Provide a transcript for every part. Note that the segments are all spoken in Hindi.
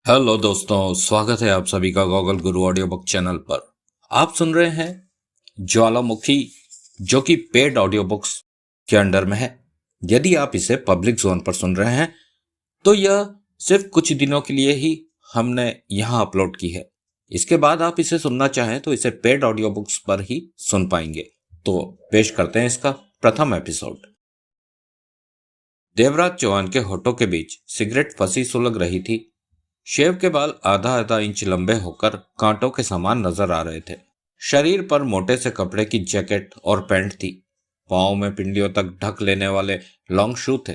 हेलो दोस्तों, स्वागत है आप सभी का गॉगल गुरु ऑडियो बुक चैनल पर। आप सुन रहे हैं ज्वालामुखी, जो कि पेड ऑडियो बुक्स के अंडर में है। यदि आप इसे पब्लिक जोन पर सुन रहे हैं तो यह सिर्फ कुछ दिनों के लिए ही हमने यहां अपलोड की है। इसके बाद आप इसे सुनना चाहें तो इसे पेड ऑडियो बुक्स पर ही सुन पाएंगे। तो पेश करते हैं इसका प्रथम एपिसोड। देवराज चौहान के होठों के बीच सिगरेट फंसी सुलग रही थी। शेव के बाल आधा आधा इंच लंबे होकर कांटों के समान नजर आ रहे थे। शरीर पर मोटे से कपड़े की जैकेट और पैंट थी। पांव में पिंडियों तक ढक लेने वाले लॉन्ग शू थे।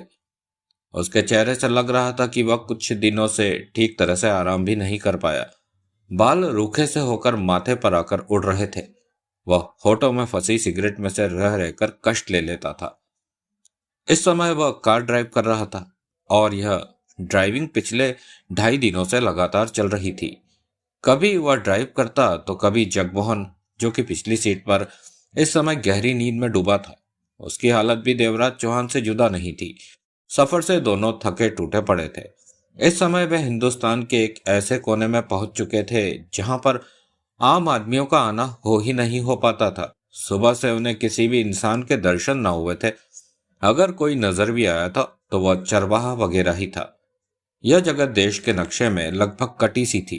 उसके चेहरे से लग रहा था कि वह कुछ दिनों से ठीक तरह से आराम भी नहीं कर पाया। बाल रूखे से होकर माथे पर आकर उड़ रहे थे। वह होठों में फंसी सिगरेट में से रह रहकर कष्ट ले लेता था। इस समय वह कार ड्राइव कर रहा था और यह ड्राइविंग पिछले 2.5 दिनों से लगातार चल रही थी। कभी वह ड्राइव करता तो कभी जगमोहन, जो कि पिछली सीट पर इस समय गहरी नींद में डूबा था। उसकी हालत भी देवराज चौहान से जुदा नहीं थी। सफर से दोनों थके टूटे पड़े थे। इस समय वे हिंदुस्तान के एक ऐसे कोने में पहुंच चुके थे जहां पर आम आदमियों का आना हो ही नहीं हो पाता था। सुबह से उन्हें किसी भी इंसान के दर्शन न हुए थे। अगर कोई नजर भी आया था तो वह चरवाहा वगैरह ही था। यह जगह देश के नक्शे में लगभग कटी सी थी।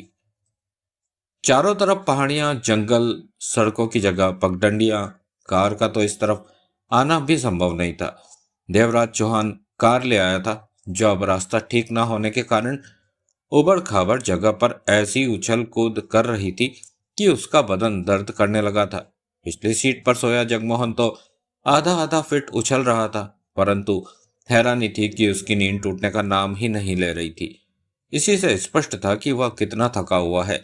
चारों तरफ पहाड़ियां, जंगल, सड़कों की जगह पगडंडियां। कार का तो इस तरफ आना भी संभव नहीं था। देवराज चौहान कार ले आया था, जो अब रास्ता ठीक ना होने के कारण उबड़ खाबड़ जगह पर ऐसी उछल कूद कर रही थी कि उसका बदन दर्द करने लगा था। पिछली सीट पर सोया जगमोहन तो आधा आधा फिट उछल रहा था, परंतु हैरानी थी कि उसकी नींद टूटने का नाम ही नहीं ले रही थी। इसी से स्पष्ट था कि वह कितना थका हुआ है।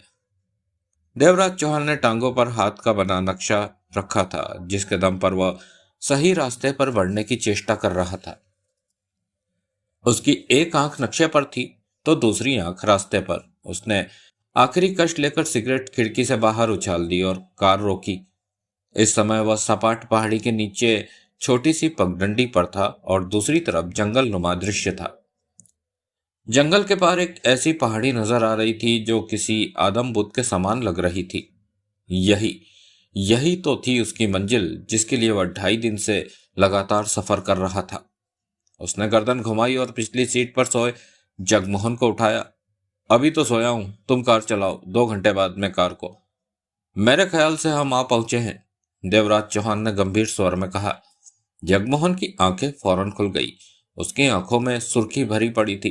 देवराज चौहान ने टांगों पर हाथ का बना नक्शा रखा था, जिसके दम पर वह सही रास्ते पर बढ़ने की चेष्टा कर रहा था। उसकी एक आंख नक्शे पर थी तो दूसरी आंख रास्ते पर। उसने आखिरी कष्ट लेकर सिगरेट खिड़की से बाहर उछाल दी और कार रोकी। इस समय वह सपाट पहाड़ी के नीचे छोटी सी पगडंडी पर था और दूसरी तरफ जंगल नुमा दृश्य था। जंगल के पार एक ऐसी पहाड़ी नजर आ रही थी जो किसी आदम बुद्ध के समान लग रही थी। यही यही तो थी उसकी मंजिल, जिसके लिए वह 2.5 दिन से लगातार सफर कर रहा था। उसने गर्दन घुमाई और पिछली सीट पर सोए जगमोहन को उठाया। अभी तो सोया हूं, तुम कार चलाओ, 2 घंटे बाद में कार को। मेरे ख्याल से हम आ पहुंचे हैं, देवराज चौहान ने गंभीर स्वर में कहा। जगमोहन की आंखें फौरन खुल गई। उसकी आंखों में सुर्खी भरी पड़ी थी।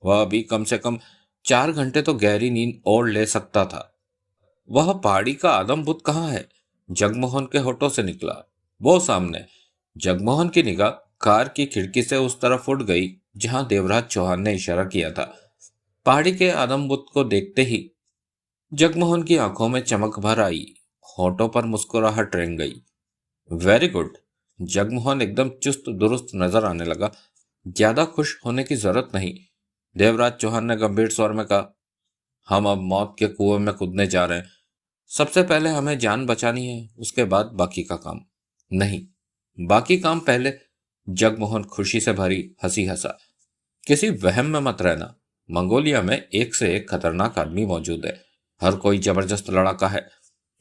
वह अभी कम से कम 4 घंटे तो गहरी नींद और ले सकता था। वह पहाड़ी का आदम बुद्ध कहाँ है? जगमोहन के होठों से निकला। वो सामने। जगमोहन की निगाह कार की खिड़की से उस तरफ उड़ गई जहां देवराज चौहान ने इशारा किया था। पहाड़ी के आदम बुद्ध को देखते ही जगमोहन की आंखों में चमक भर आई। होठों पर मुस्कुराहट रेंग गई। Very good. जगमोहन एकदम चुस्त दुरुस्त नजर आने लगा। ज्यादा खुश होने की जरूरत नहीं, देवराज चौहान ने गंभीर स्वर में कहा। हम अब मौत के कुएं में कूदने जा रहे हैं। सबसे पहले हमें जान बचानी है, उसके बाद बाकी का काम। नहीं, बाकी काम पहले। जगमोहन खुशी से भरी हंसी हंसा। किसी वहम में मत रहना। मंगोलिया में एक से एक खतरनाक आदमी मौजूद है। हर कोई जबरदस्त लड़ाका है।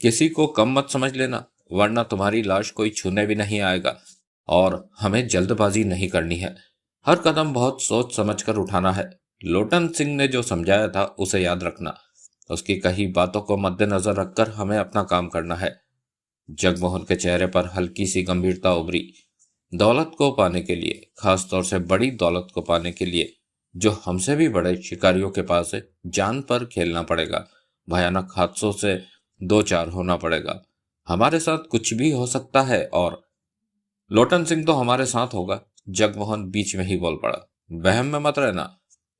किसी को कम मत समझ लेना, वरना तुम्हारी लाश कोई छूने भी नहीं आएगा। और हमें जल्दबाजी नहीं करनी है। हर कदम बहुत सोच समझ कर उठाना है। लोटन सिंह ने जो समझाया था उसे याद रखना। उसकी कही बातों को मद्देनजर रखकर हमें अपना काम करना है। जगमोहन के चेहरे पर हल्की सी गंभीरता उभरी। दौलत को पाने के लिए, खास तौर से बड़ी दौलत को पाने के लिए, जो हमसे भी बड़े शिकारियों के पास है, जान पर खेलना पड़ेगा। भयानक हादसों से दो चार होना पड़ेगा। हमारे साथ कुछ भी हो सकता है और लोटन सिंह तो हमारे साथ होगा। जगमोहन बीच में ही बोल पड़ा। वहम में मत रहना,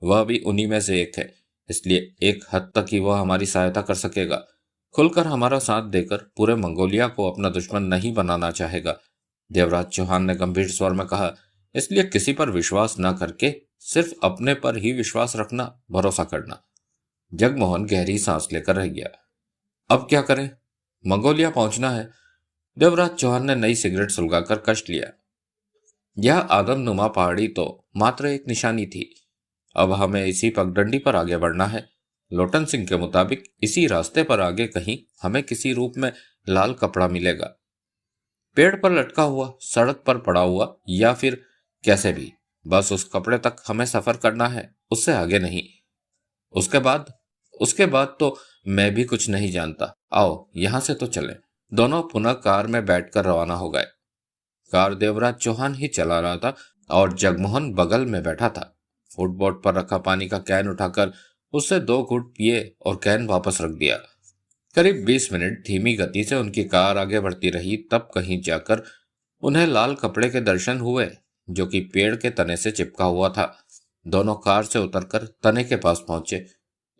वह भी उन्हीं में से एक है, इसलिए एक हद तक ही वह हमारी सहायता कर सकेगा। खुलकर हमारा साथ देकर पूरे मंगोलिया को अपना दुश्मन नहीं बनाना चाहेगा, देवराज चौहान ने गंभीर स्वर में कहा। इसलिए किसी पर विश्वास न करके सिर्फ अपने पर ही विश्वास रखना, भरोसा करना। जगमोहन गहरी सांस लेकर रह गया। अब क्या करें? मंगोलिया पहुंचना है। देवराज चौहान ने नई सिगरेट सुलगाकर कष्ट लिया। यह आदमनुमा पहाड़ी तो मात्र एक निशानी थी। अब हमें इसी पगडंडी पर आगे बढ़ना है। लोटन सिंह के मुताबिक इसी रास्ते पर आगे कहीं हमें किसी रूप में लाल कपड़ा मिलेगा, पेड़ पर लटका हुआ, सड़क पर पड़ा हुआ, या फिर कैसे भी, बस उस कपड़े तक हमें सफर करना है, उससे आगे नहीं। उसके बाद उसके बाद तो मैं भी कुछ नहीं जानता। आओ यहां से तो चलें। दोनों पुनः कार में बैठकर रवाना हो गए। कार देवराज चौहान ही चला रहा था और जगमोहन बगल में बैठा था। फुटबोर्ड पर रखा पानी का कैन उठाकर उससे 2 घूंट पिए और कैन वापस रख दिया। करीब 20 मिनट धीमी गति से उनकी कार आगे बढ़ती रही, तब कहीं जाकर उन्हें लाल कपड़े के दर्शन हुए जो कि पेड़ के तने से चिपका हुआ था। दोनों कार से उतरकर तने के पास पहुंचे।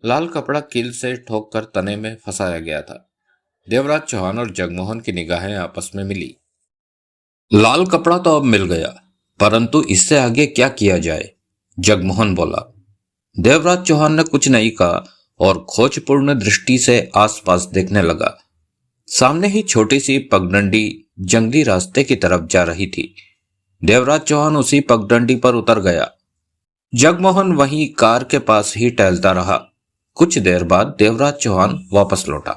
लाल कपड़ा कील से ठोककर तने में फंसाया गया था। देवराज चौहान और जगमोहन की निगाहें आपस में मिली। लाल कपड़ा तो अब मिल गया, परंतु इससे आगे क्या किया जाए? जगमोहन बोला। देवराज चौहान ने कुछ नहीं कहा और खोजपूर्ण दृष्टि से आसपास देखने लगा। सामने ही छोटी सी पगडंडी जंगली रास्ते की तरफ जा रही थी। देवराज चौहान उसी पगडंडी पर उतर गया। जगमोहन वहीं कार के पास ही टहलता रहा। कुछ देर बाद देवराज चौहान वापस लौटा।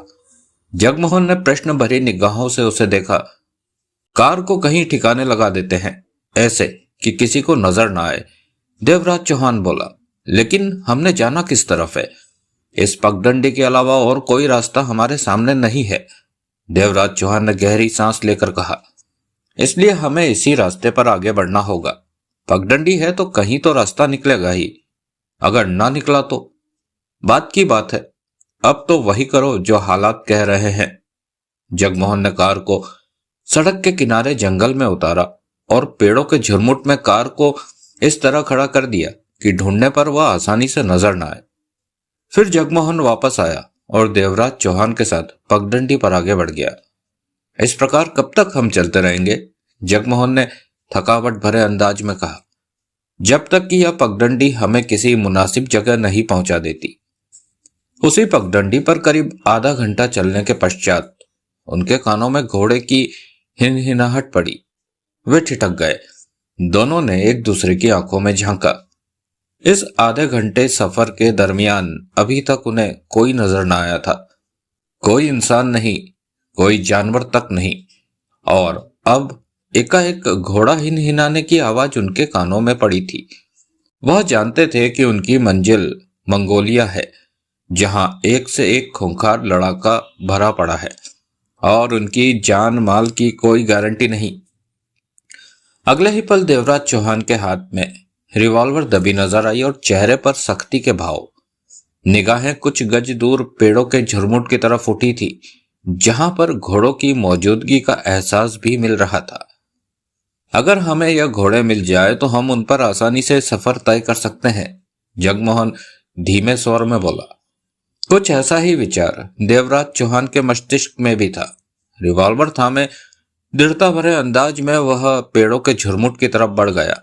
जगमोहन ने प्रश्न भरी निगाहों से उसे देखा। कार को कहीं ठिकाने लगा देते हैं, ऐसे कि किसी को नजर ना आए, देवराज चौहान बोला। लेकिन हमने जाना किस तरफ है? इस पगडंडी के अलावा और कोई रास्ता हमारे सामने नहीं है, देवराज चौहान ने गहरी सांस लेकर कहा। इसलिए हमें इसी रास्ते पर आगे बढ़ना होगा। पगडंडी है तो कहीं तो रास्ता निकलेगा ही। अगर ना निकला तो बात की बात है। अब तो वही करो जो हालात कह रहे हैं। जगमोहन ने कार को सड़क के किनारे जंगल में उतारा और पेड़ों के झुरमुट में कार को इस तरह खड़ा कर दिया कि ढूंढने पर वह आसानी से नजर न आए। फिर जगमोहन वापस आया और देवराज चौहान के साथ पगडंडी पर आगे बढ़ गया। इस प्रकार कब तक हम चलते रहेंगे? जगमोहन ने थकावट भरे अंदाज में कहा। जब तक कि यह पगडंडी हमें किसी मुनासिब जगह नहीं पहुंचा देती। उसी पगडंडी पर करीब आधा घंटा चलने के पश्चात उनके कानों में घोड़े की हिनहिनाहट पड़ी। वे ठिठक गए। दोनों ने एक दूसरे की आंखों में झांका। इस आधे घंटे सफर के दरमियान अभी तक उन्हें कोई नजर न आया था। कोई इंसान नहीं, कोई जानवर तक नहीं। और अब एकाएक घोड़ा हिनहिनाने की आवाज उनके कानों में पड़ी थी। वह जानते थे कि उनकी मंजिल मंगोलिया है, जहां एक से एक खूंखार लड़ाका भरा पड़ा है और उनकी जान माल की कोई गारंटी नहीं। अगले ही पल देवराज चौहान के हाथ में रिवॉल्वर दबी नजर आई और चेहरे पर सख्ती के भाव। निगाहें कुछ गज दूर पेड़ों के झुरमुट की तरफ उठी थी, जहां पर घोड़ों की मौजूदगी का एहसास भी मिल रहा था। अगर हमें यह घोड़े मिल जाए तो हम उन पर आसानी से सफर तय कर सकते हैं, जगमोहन धीमे स्वर में बोला। कुछ ऐसा ही विचार देवराज चौहान के मस्तिष्क में भी था। रिवॉल्वर थामे दृढ़ता भरे अंदाज में वह पेड़ों के झुरमुट की तरफ बढ़ गया।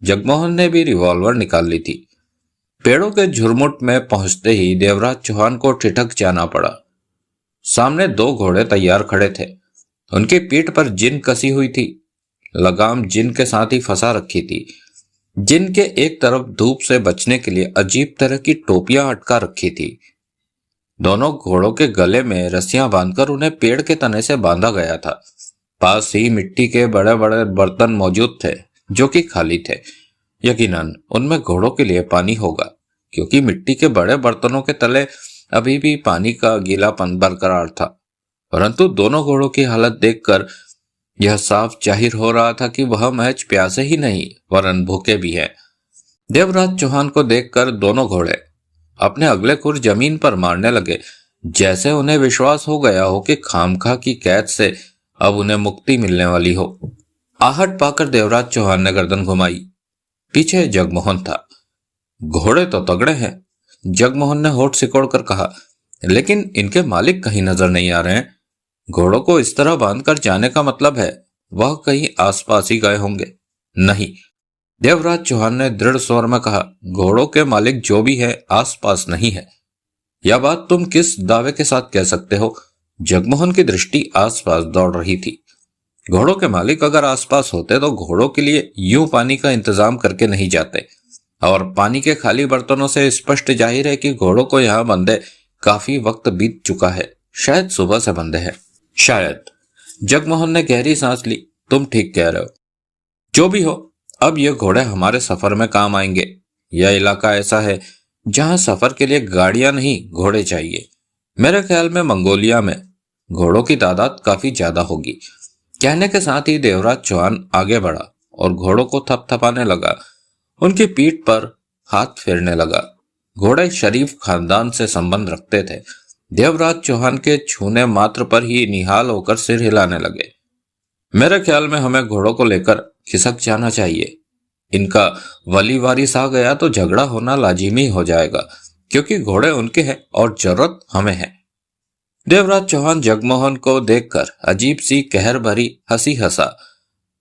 जगमोहन ने भी रिवॉल्वर निकाल ली थी। पेड़ों के झुरमुट में पहुंचते ही देवराज चौहान को ठिठक जाना पड़ा। सामने 2 घोड़े तैयार खड़े थे। उनकी पीठ पर जिन कसी हुई थी, लगाम जिन के साथ ही फंसा रखी थी। जिन के एक तरफ धूप से बचने के लिए अजीब तरह की टोपियां अटका रखी थी। दोनों घोड़ों के गले में रस्सियां बांधकर उन्हें पेड़ के तने से बांधा गया था। पास ही मिट्टी के बड़े बड़े बर्तन मौजूद थे जो कि खाली थे। यकीनन उनमें घोड़ों के लिए पानी होगा, क्योंकि मिट्टी के बड़े बर्तनों के तले अभी भी पानी का गीलापन बरकरार था। परंतु दोनों घोड़ों की हालत देखकर यह साफ जाहिर हो रहा था कि वह महज प्यासे ही नहीं वरन भूखे भी हैं। देवराज चौहान को देखकर दोनों घोड़े अपने अगले खुर जमीन पर मारने लगे, जैसे उन्हें विश्वास हो गया हो कि खामखा की कैद से अब उन्हें मुक्ति मिलने वाली हो। आहट पाकर देवराज चौहान ने गर्दन घुमाई। पीछे जगमोहन था। घोड़े तो तगड़े हैं, जगमोहन ने होठ सिकोड़कर कहा, लेकिन इनके मालिक कहीं नजर नहीं आ रहे हैं। घोड़ों को इस तरह बांधकर जाने का मतलब है वह कहीं आसपास ही गए होंगे। नहीं, देवराज चौहान ने दृढ़ स्वर में कहा, घोड़ों के मालिक जो भी है आसपास नहीं है। यह बात तुम किस दावे के साथ कह सकते हो? जगमोहन की दृष्टि आसपास दौड़ रही थी। घोड़ों के मालिक अगर आसपास होते तो घोड़ों के लिए यूं पानी का इंतजाम करके नहीं जाते। और पानी के खाली बर्तनों से स्पष्ट जाहिर है कि घोड़ों को यहाँ बंधे काफी वक्त बीत चुका है। शायद सुबह से बंधे हैं। शायद। जगमोहन ने गहरी सांस ली। तुम ठीक कह रहे हो। जो भी हो, अब ये घोड़े हमारे सफर में काम आएंगे। यह इलाका ऐसा है जहां सफर के लिए गाड़ियां नहीं, घोड़े चाहिए। मेरे ख्याल में मंगोलिया में घोड़ों की तादाद काफी ज्यादा होगी। कहने के साथ ही देवराज चौहान आगे बढ़ा और घोड़ों को थपथपाने लगा। उनकी पीठ पर हाथ फेरने लगा। घोड़े शरीफ खानदान से संबंध रखते थे। देवराज चौहान के छूने मात्र पर ही निहाल होकर सिर हिलाने लगे। मेरे ख्याल में हमें घोड़ों को लेकर खिसक जाना चाहिए। इनका वली वारिस आ गया तो झगड़ा होना लाजिमी हो जाएगा, क्योंकि घोड़े उनके हैं और जरूरत हमें है। देवराज चौहान जगमोहन को देखकर अजीब सी कहर भरी हंसी हंसा।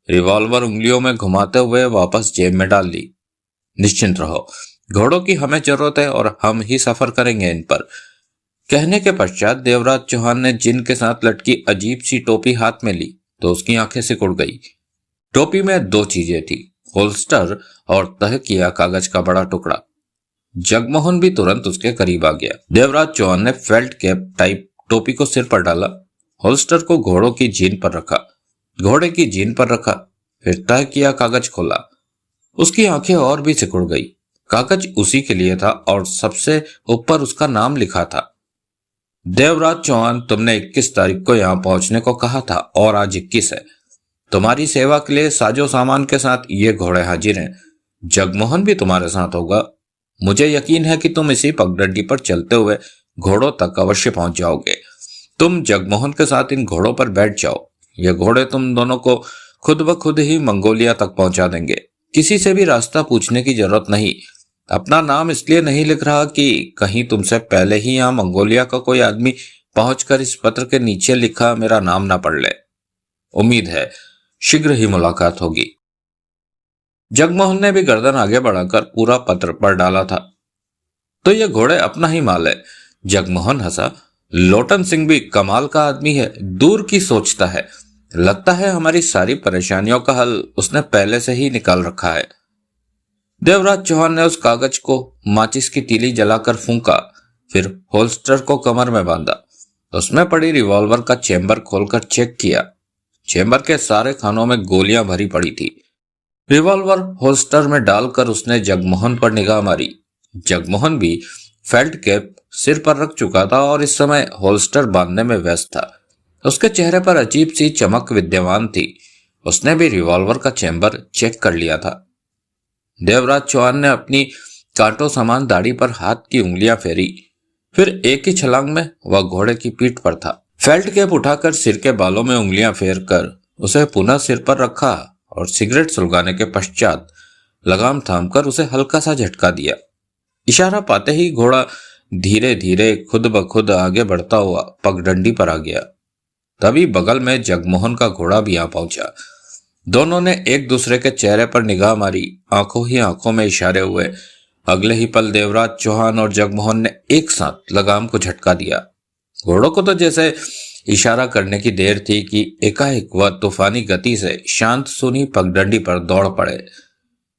रिवॉल्वर उंगलियों में घुमाते हुए वापस जेब में डाल ली। निश्चिंत रहो, घोड़ों की हमें जरूरत है और हम ही सफर करेंगे इन पर। कहने के पश्चात देवराज चौहान ने जिन के साथ लटकी अजीब सी टोपी हाथ में ली तो उसकी आंखें सिकुड़ गई। टोपी में दो चीजें थी, होल्स्टर और तह किया कागज का बड़ा टुकड़ा। जगमोहन भी तुरंत उसके करीब आ गया। देवराज चौहान ने फेल्ट कैप टाइप टोपी को सिर पर डाला, होल्स्टर को घोड़ों की जीन पर रखा, घोड़े की जीन पर रखा, फिर तह किया कागज खोला। उसकी आंखें और भी सिकुड़ गई। कागज उसी के लिए था और सबसे ऊपर उसका नाम लिखा था। देवराज चौहान, तुमने 21 तारीख को यहां पहुंचने को कहा था और आज 21 है। तुम्हारी सेवा के लिए साजो सामान के साथ ये घोड़े हाजिर हैं। जगमोहन भी तुम्हारे साथ होगा। मुझे यकीन है कि तुम इसी पगडंडी पर चलते हुए घोड़ों तक अवश्य पहुंच जाओगे। तुम जगमोहन के साथ इन घोड़ों पर बैठ जाओ। ये घोड़े तुम दोनों को खुद ब खुद ही मंगोलिया तक पहुंचा देंगे। किसी से भी रास्ता पूछने की जरूरत नहीं। अपना नाम इसलिए नहीं लिख रहा कि कहीं तुमसे पहले ही यहां मंगोलिया का कोई आदमी पहुंचकर इस पत्र के नीचे लिखा मेरा नाम ना पढ़ ले। उम्मीद है शीघ्र ही मुलाकात होगी। जगमोहन ने भी गर्दन आगे बढ़ाकर पूरा पत्र पढ़ डाला था। तो ये घोड़े अपना ही माल है। जगमोहन हंसा। लोटन सिंह भी कमाल का आदमी है, दूर की सोचता है। लगता है हमारी सारी परेशानियों का हल उसने पहले से ही निकाल रखा है। देवराज चौहान ने उस कागज को माचिस की तीली जलाकर फूंका, फिर होल्स्टर को कमर में बांधा। उसमें पड़ी रिवॉल्वर का चेंबर खोलकर चेक किया। चेंबर के सारे खानों में गोलियां भरी पड़ी थी। रिवॉल्वर होल्स्टर में डालकर उसने जगमोहन पर निगाह मारी। जगमोहन भी फेल्ट कैप सिर पर रख चुका था और इस समय होल्स्टर बांधने में व्यस्त था। उसके चेहरे पर अजीब सी चमक विद्यमान थी। उसने भी रिवॉल्वर का चेंबर चेक कर लिया था। देवराज चौहान ने अपनी कांटों समान दाढ़ी पर हाथ की उंगलियां फेरी, फिर एक ही छलांग में वह घोड़े की पीठ पर था। फेल्ट कैप उठाकर सिर के बालों में उंगलियां फेर कर उसे पुनः सिर पर रखा और सिगरेट सुलगाने के पश्चात लगाम थामकर उसे हल्का सा झटका दिया। इशारा पाते ही घोड़ा धीरे धीरे खुद ब खुद आगे बढ़ता हुआ पगडंडी पर आ गया। तभी बगल में जगमोहन का घोड़ा भी आ पहुंचा। दोनों ने एक दूसरे के चेहरे पर निगाह मारी, आंखों ही आंखों में इशारे हुए। अगले ही पल देवराज चौहान और जगमोहन ने एक साथ लगाम को झटका दिया। घोड़ों को तो जैसे इशारा करने की देर थी कि एकाएक वह तूफानी गति से शांत सुनी पगडंडी पर दौड़ पड़े।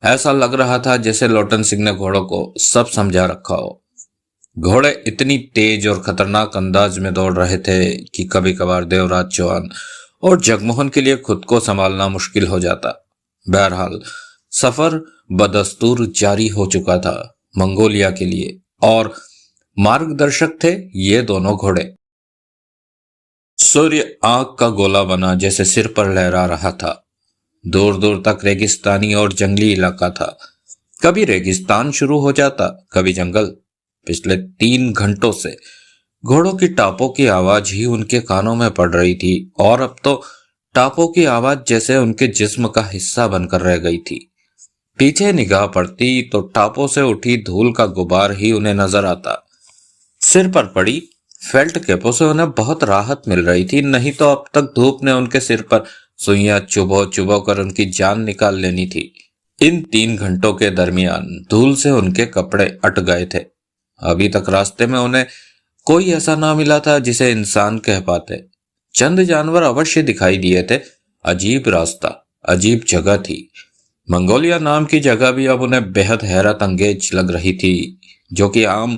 ऐसा लग रहा था जैसे लोटन सिंह ने घोड़ों को सब समझा रखा हो। घोड़े इतनी तेज और खतरनाक अंदाज में दौड़ रहे थे कि कभी कभार देवराज चौहान और जगमोहन के लिए खुद को संभालना मुश्किल हो जाता। बहरहाल सफर बदस्तूर जारी हो चुका था मंगोलिया के लिए, और मार्गदर्शक थे ये दोनों घोड़े। सूर्य आग का गोला बना जैसे सिर पर लहरा रहा था। दूर दूर तक रेगिस्तानी और जंगली इलाका था। कभी रेगिस्तान शुरू हो जाता, कभी जंगल। पिछले 3 घंटों से घोड़ों की टापों की आवाज ही उनके कानों में पड़ रही थी, और अब तो टापों की आवाज जैसे उनके जिस्म का हिस्सा बनकर रह गई थी। पीछे निगाह पड़ती तो टापों से उठी धूल का गुबार ही उन्हें नजर आता। सिर पर पड़ी फेल्ट कैपों से उन्हें बहुत राहत मिल रही थी, नहीं तो अब तक धूप ने उनके सिर पर सुइयां चुभो चुभो कर उनकी जान निकाल लेनी थी। इन 3 घंटों के दरमियान धूल से उनके कपड़े अट गए थे। अभी तक रास्ते में उन्हें कोई ऐसा ना मिला था जिसे इंसान कह पाते। चंद जानवर अवश्य दिखाई दिए थे। अजीब रास्ता, अजीब जगह थी। मंगोलिया नाम की जगह भी अब उन्हें बेहद हैरत अंगेज लग रही थी, जो कि आम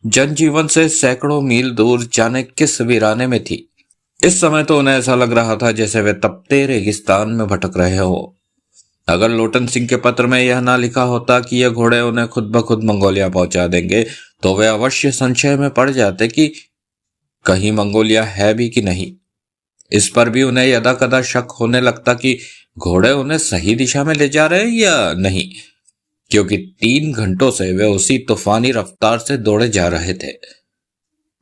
जनजीवन से सैकड़ों मील दूर जाने किस वीराने में थी। इस समय तो उन्हें ऐसा लग रहा था जैसे वे तपते रेगिस्तान में भटक रहे हो। अगर लोटन सिंह के पत्र में यह ना लिखा होता कि ये घोड़े उन्हें खुद ब खुद मंगोलिया पहुंचा देंगे, तो वे अवश्य संशय में पड़ जाते कि कहीं मंगोलिया है भी कि नहीं। इस पर भी उन्हें यदा कदा शक होने लगता कि घोड़े उन्हें सही दिशा में ले जा रहे हैं या नहीं, क्योंकि 3 घंटों से वे उसी तूफानी रफ्तार से दौड़े जा रहे थे।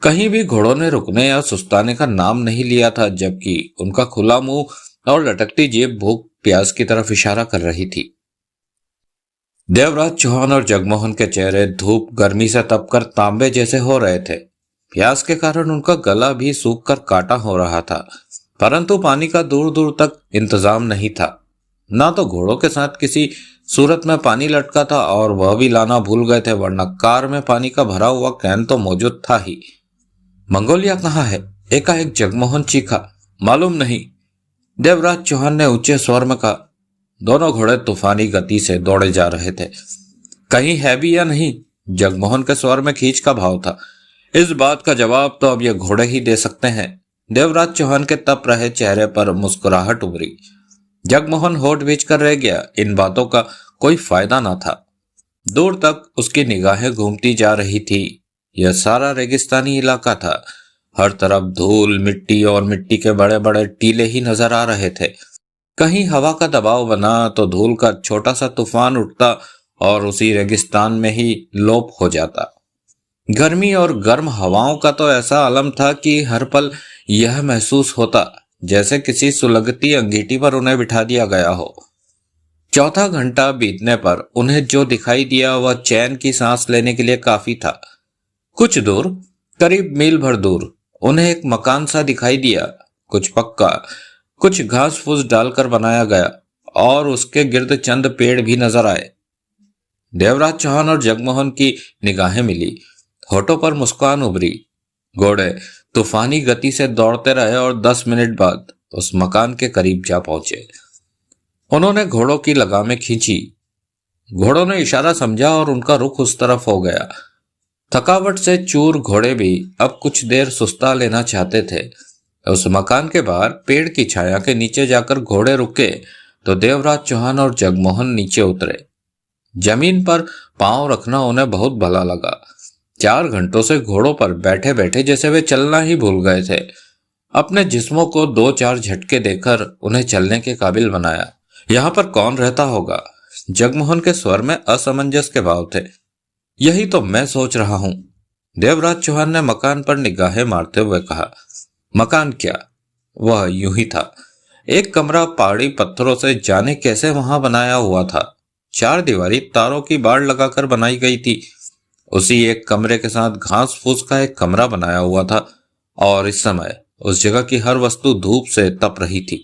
कहीं भी घोड़ों ने रुकने या सुस्ताने का नाम नहीं लिया था, जबकि उनका खुला मुंह और लटकती जेब भूख प्यास की तरफ इशारा कर रही थी। देवराज चौहान और जगमोहन के चेहरे धूप गर्मी से तपकर तांबे जैसे हो रहे थे। प्यास के कारण उनका गला भी सूख कर काटा हो रहा था, परंतु पानी का दूर दूर तक इंतजाम नहीं था। ना तो घोड़ों के साथ किसी सूरत में पानी लटका था और वह भी लाना भूल गए थे, वरना कार में पानी का भरा हुआ कैन तो मौजूद था ही। मंगोलिया कहाँ है? एकाएक जगमोहन चीखा। मालूम नहीं, देवराज चौहान ने ऊंचे स्वर में कहा। दोनों घोड़े तूफानी गति से दौड़े जा रहे थे। कहीं है भी या नहीं? जगमोहन के स्वर में खींच का भाव था। इस बात का जवाब तो अब ये घोड़े ही दे सकते हैं। देवराज चौहान के तप रहे चेहरे पर मुस्कुराहट उभरी। जगमोहन होठ बीच कर रह गया। इन बातों का कोई फायदा ना था। दूर तक उसकी निगाहें घूमती जा रही थी। यह सारा रेगिस्तानी इलाका था। हर तरफ धूल, मिट्टी और मिट्टी के बड़े बड़े टीले ही नजर आ रहे थे। कहीं हवा का दबाव बना तो धूल का छोटा सा तूफान उठता और उसी रेगिस्तान में ही लोप हो जाता। गर्मी और गर्म हवाओं का तो ऐसा आलम था कि हर पल यह महसूस होता जैसे किसी सुलगती अंगीठी पर उन्हें बिठा दिया गया हो। चौथा घंटा बीतने पर उन्हें जो दिखाई दिया वह चैन की सांस लेने के लिए काफी था। कुछ दूर, करीब मील भर दूर, उन्हें एक मकान सा दिखाई दिया। कुछ पक्का, कुछ घास फूस डालकर बनाया गया और उसके गिर्द चंद पेड़ भी नजर आए। देवराज चौहान और जगमोहन की निगाहें मिली। होठों पर मुस्कान उभरी। घोड़े तूफानी गति से दौड़ते रहे और 10 मिनट बाद उस मकान के करीब जा पहुंचे। उन्होंने घोड़ों की लगामें खींची। घोड़ों ने इशारा समझा और उनका रुख उस तरफ हो गया। थकावट से चूर घोड़े भी अब कुछ देर सुस्ता लेना चाहते थे। उस मकान के बाहर पेड़ की छाया के नीचे जाकर घोड़े रुके तो देवराज चौहान और जगमोहन नीचे उतरे। जमीन पर पांव रखना उन्हें बहुत भला लगा। 4 घंटों से घोड़ों पर बैठे बैठे जैसे वे चलना ही भूल गए थे। अपने जिस्मों को 2-4 झटके देकर उन्हें चलने के काबिल बनाया। यहाँ पर कौन रहता होगा? जगमोहन के स्वर में असमंजस के भाव थे। यही तो मैं सोच रहा हूं। देवराज चौहान ने मकान पर निगाहें मारते हुए कहा। मकान क्या, वह यूं ही था। एक कमरा पहाड़ी पत्थरों से जाने कैसे वहां बनाया हुआ था। 4 दीवारी तारों की बाड़ लगाकर बनाई गई थी। उसी एक कमरे के साथ घास फूस का एक कमरा बनाया हुआ था और इस समय उस जगह की हर वस्तु धूप से तप रही थी।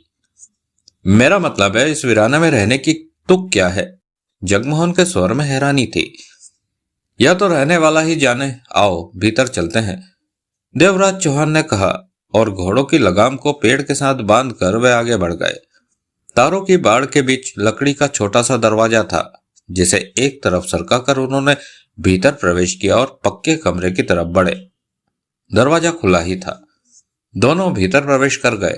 मेरा मतलब है, इस वीराने में रहने की तुक क्या है? जगमोहन के स्वर में हैरानी थी। यह तो रहने वाला ही जाने। आओ भीतर चलते हैं, देवराज चौहान ने कहा और घोड़ों की लगाम को पेड़ के साथ बांधकर वे आगे बढ़ गए। तारों की बाड़ के बीच लकड़ी का छोटा सा दरवाजा था, जिसे एक तरफ सरकाकर उन्होंने भीतर प्रवेश किया और पक्के कमरे की तरफ बढ़े। दरवाजा खुला ही था। दोनों भीतर प्रवेश कर गए।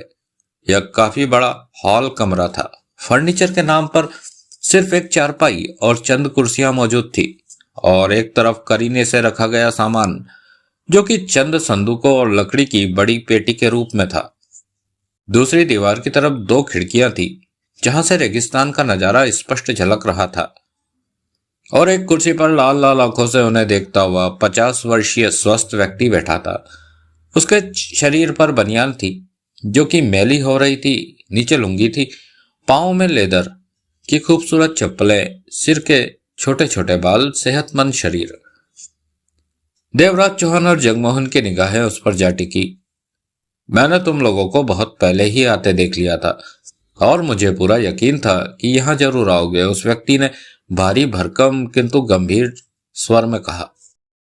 यह काफी बड़ा हॉल कमरा था। फर्नीचर के नाम पर सिर्फ एक चारपाई और चंद कुर्सियां मौजूद थी और एक तरफ करीने से रखा गया सामान, जो कि चंद संदूकों और लकड़ी की बड़ी पेटी के रूप में था। दूसरी दीवार की तरफ 2 खिड़कियां थी, जहां से रेगिस्तान का नजारा स्पष्ट झलक रहा था। और एक कुर्सी पर लाल लाल आंखों से उन्हें देखता हुआ 50 वर्षीय स्वस्थ व्यक्ति बैठा था। उसके शरीर पर बनियान थी, जो कि मैली हो रही थी। नीचे लुंगी थी। पांव में लेदर की खूबसूरत चप्पलें, सिर के छोटे छोटे बाल, सेहतमंद शरीर। देवराज चौहान और जगमोहन की निगाहें उस पर जा टिकी। मैंने तुम लोगों को बहुत पहले ही आते देख लिया था और मुझे पूरा यकीन था कि यहां जरूर आओगे, उस व्यक्ति ने भारी भरकम किंतु गंभीर स्वर में कहा।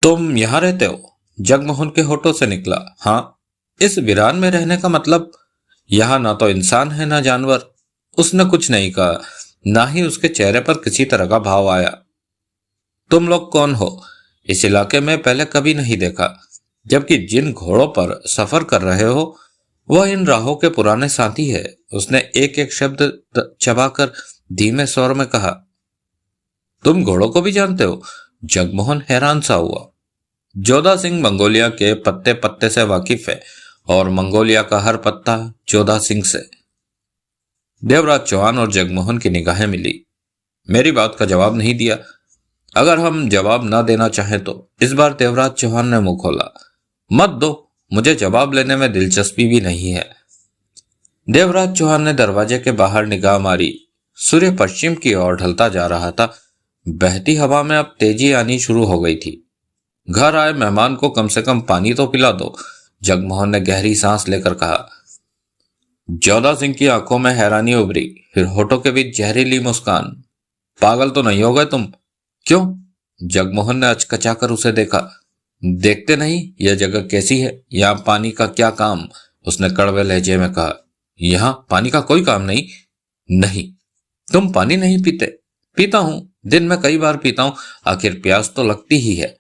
तुम यहां रहते हो? जगमोहन के होठों से निकला। हाँ। इस वीरान में रहने का मतलब? यहां ना तो इंसान है ना जानवर। उसने कुछ नहीं कहा। ना ही उसके चेहरे पर किसी तरह का भाव आया। तुम लोग कौन हो? इस इलाके में पहले कभी नहीं देखा, जबकि जिन घोड़ों पर सफर कर रहे हो वह इन राहों के पुराने साथी है। उसने एक एक शब्द चबाकर धीमे स्वर में कहा। तुम घोड़ों को भी जानते हो? जगमोहन हैरान सा हुआ। जोधा सिंह मंगोलिया के पत्ते पत्ते से वाकिफ है और मंगोलिया का हर पत्ता जोधा सिंह से। देवराज चौहान और जगमोहन की निगाहें मिली। मेरी बात का जवाब नहीं दिया। अगर हम जवाब ना देना चाहें तो। इस बार देवराज चौहान ने मुंह खोला। मत दो, मुझे जवाब लेने में दिलचस्पी भी नहीं है। देवराज चौहान ने दरवाजे के बाहर निगाह मारी। सूर्य पश्चिम की ओर ढलता जा रहा था। बहती हवा में अब तेजी आनी शुरू हो गई थी। घर आए मेहमान को कम से कम पानी तो पिला दो, जगमोहन ने गहरी सांस लेकर कहा। जोधा सिंह की आंखों में हैरानी उभरी, फिर होठों के बीच जहरीली मुस्कान। पागल तो नहीं हो गए तुम? क्यों? जगमोहन ने अचकचाकर उसे देखा। देखते नहीं यह जगह कैसी है? यहाँ पानी का क्या काम? उसने कड़वे लहजे में कहा। यहाँ पानी का कोई काम नहीं? नहीं। तुम पानी नहीं पीते? पीता हूं, दिन में कई बार पीता हूं, आखिर प्यास तो लगती ही है।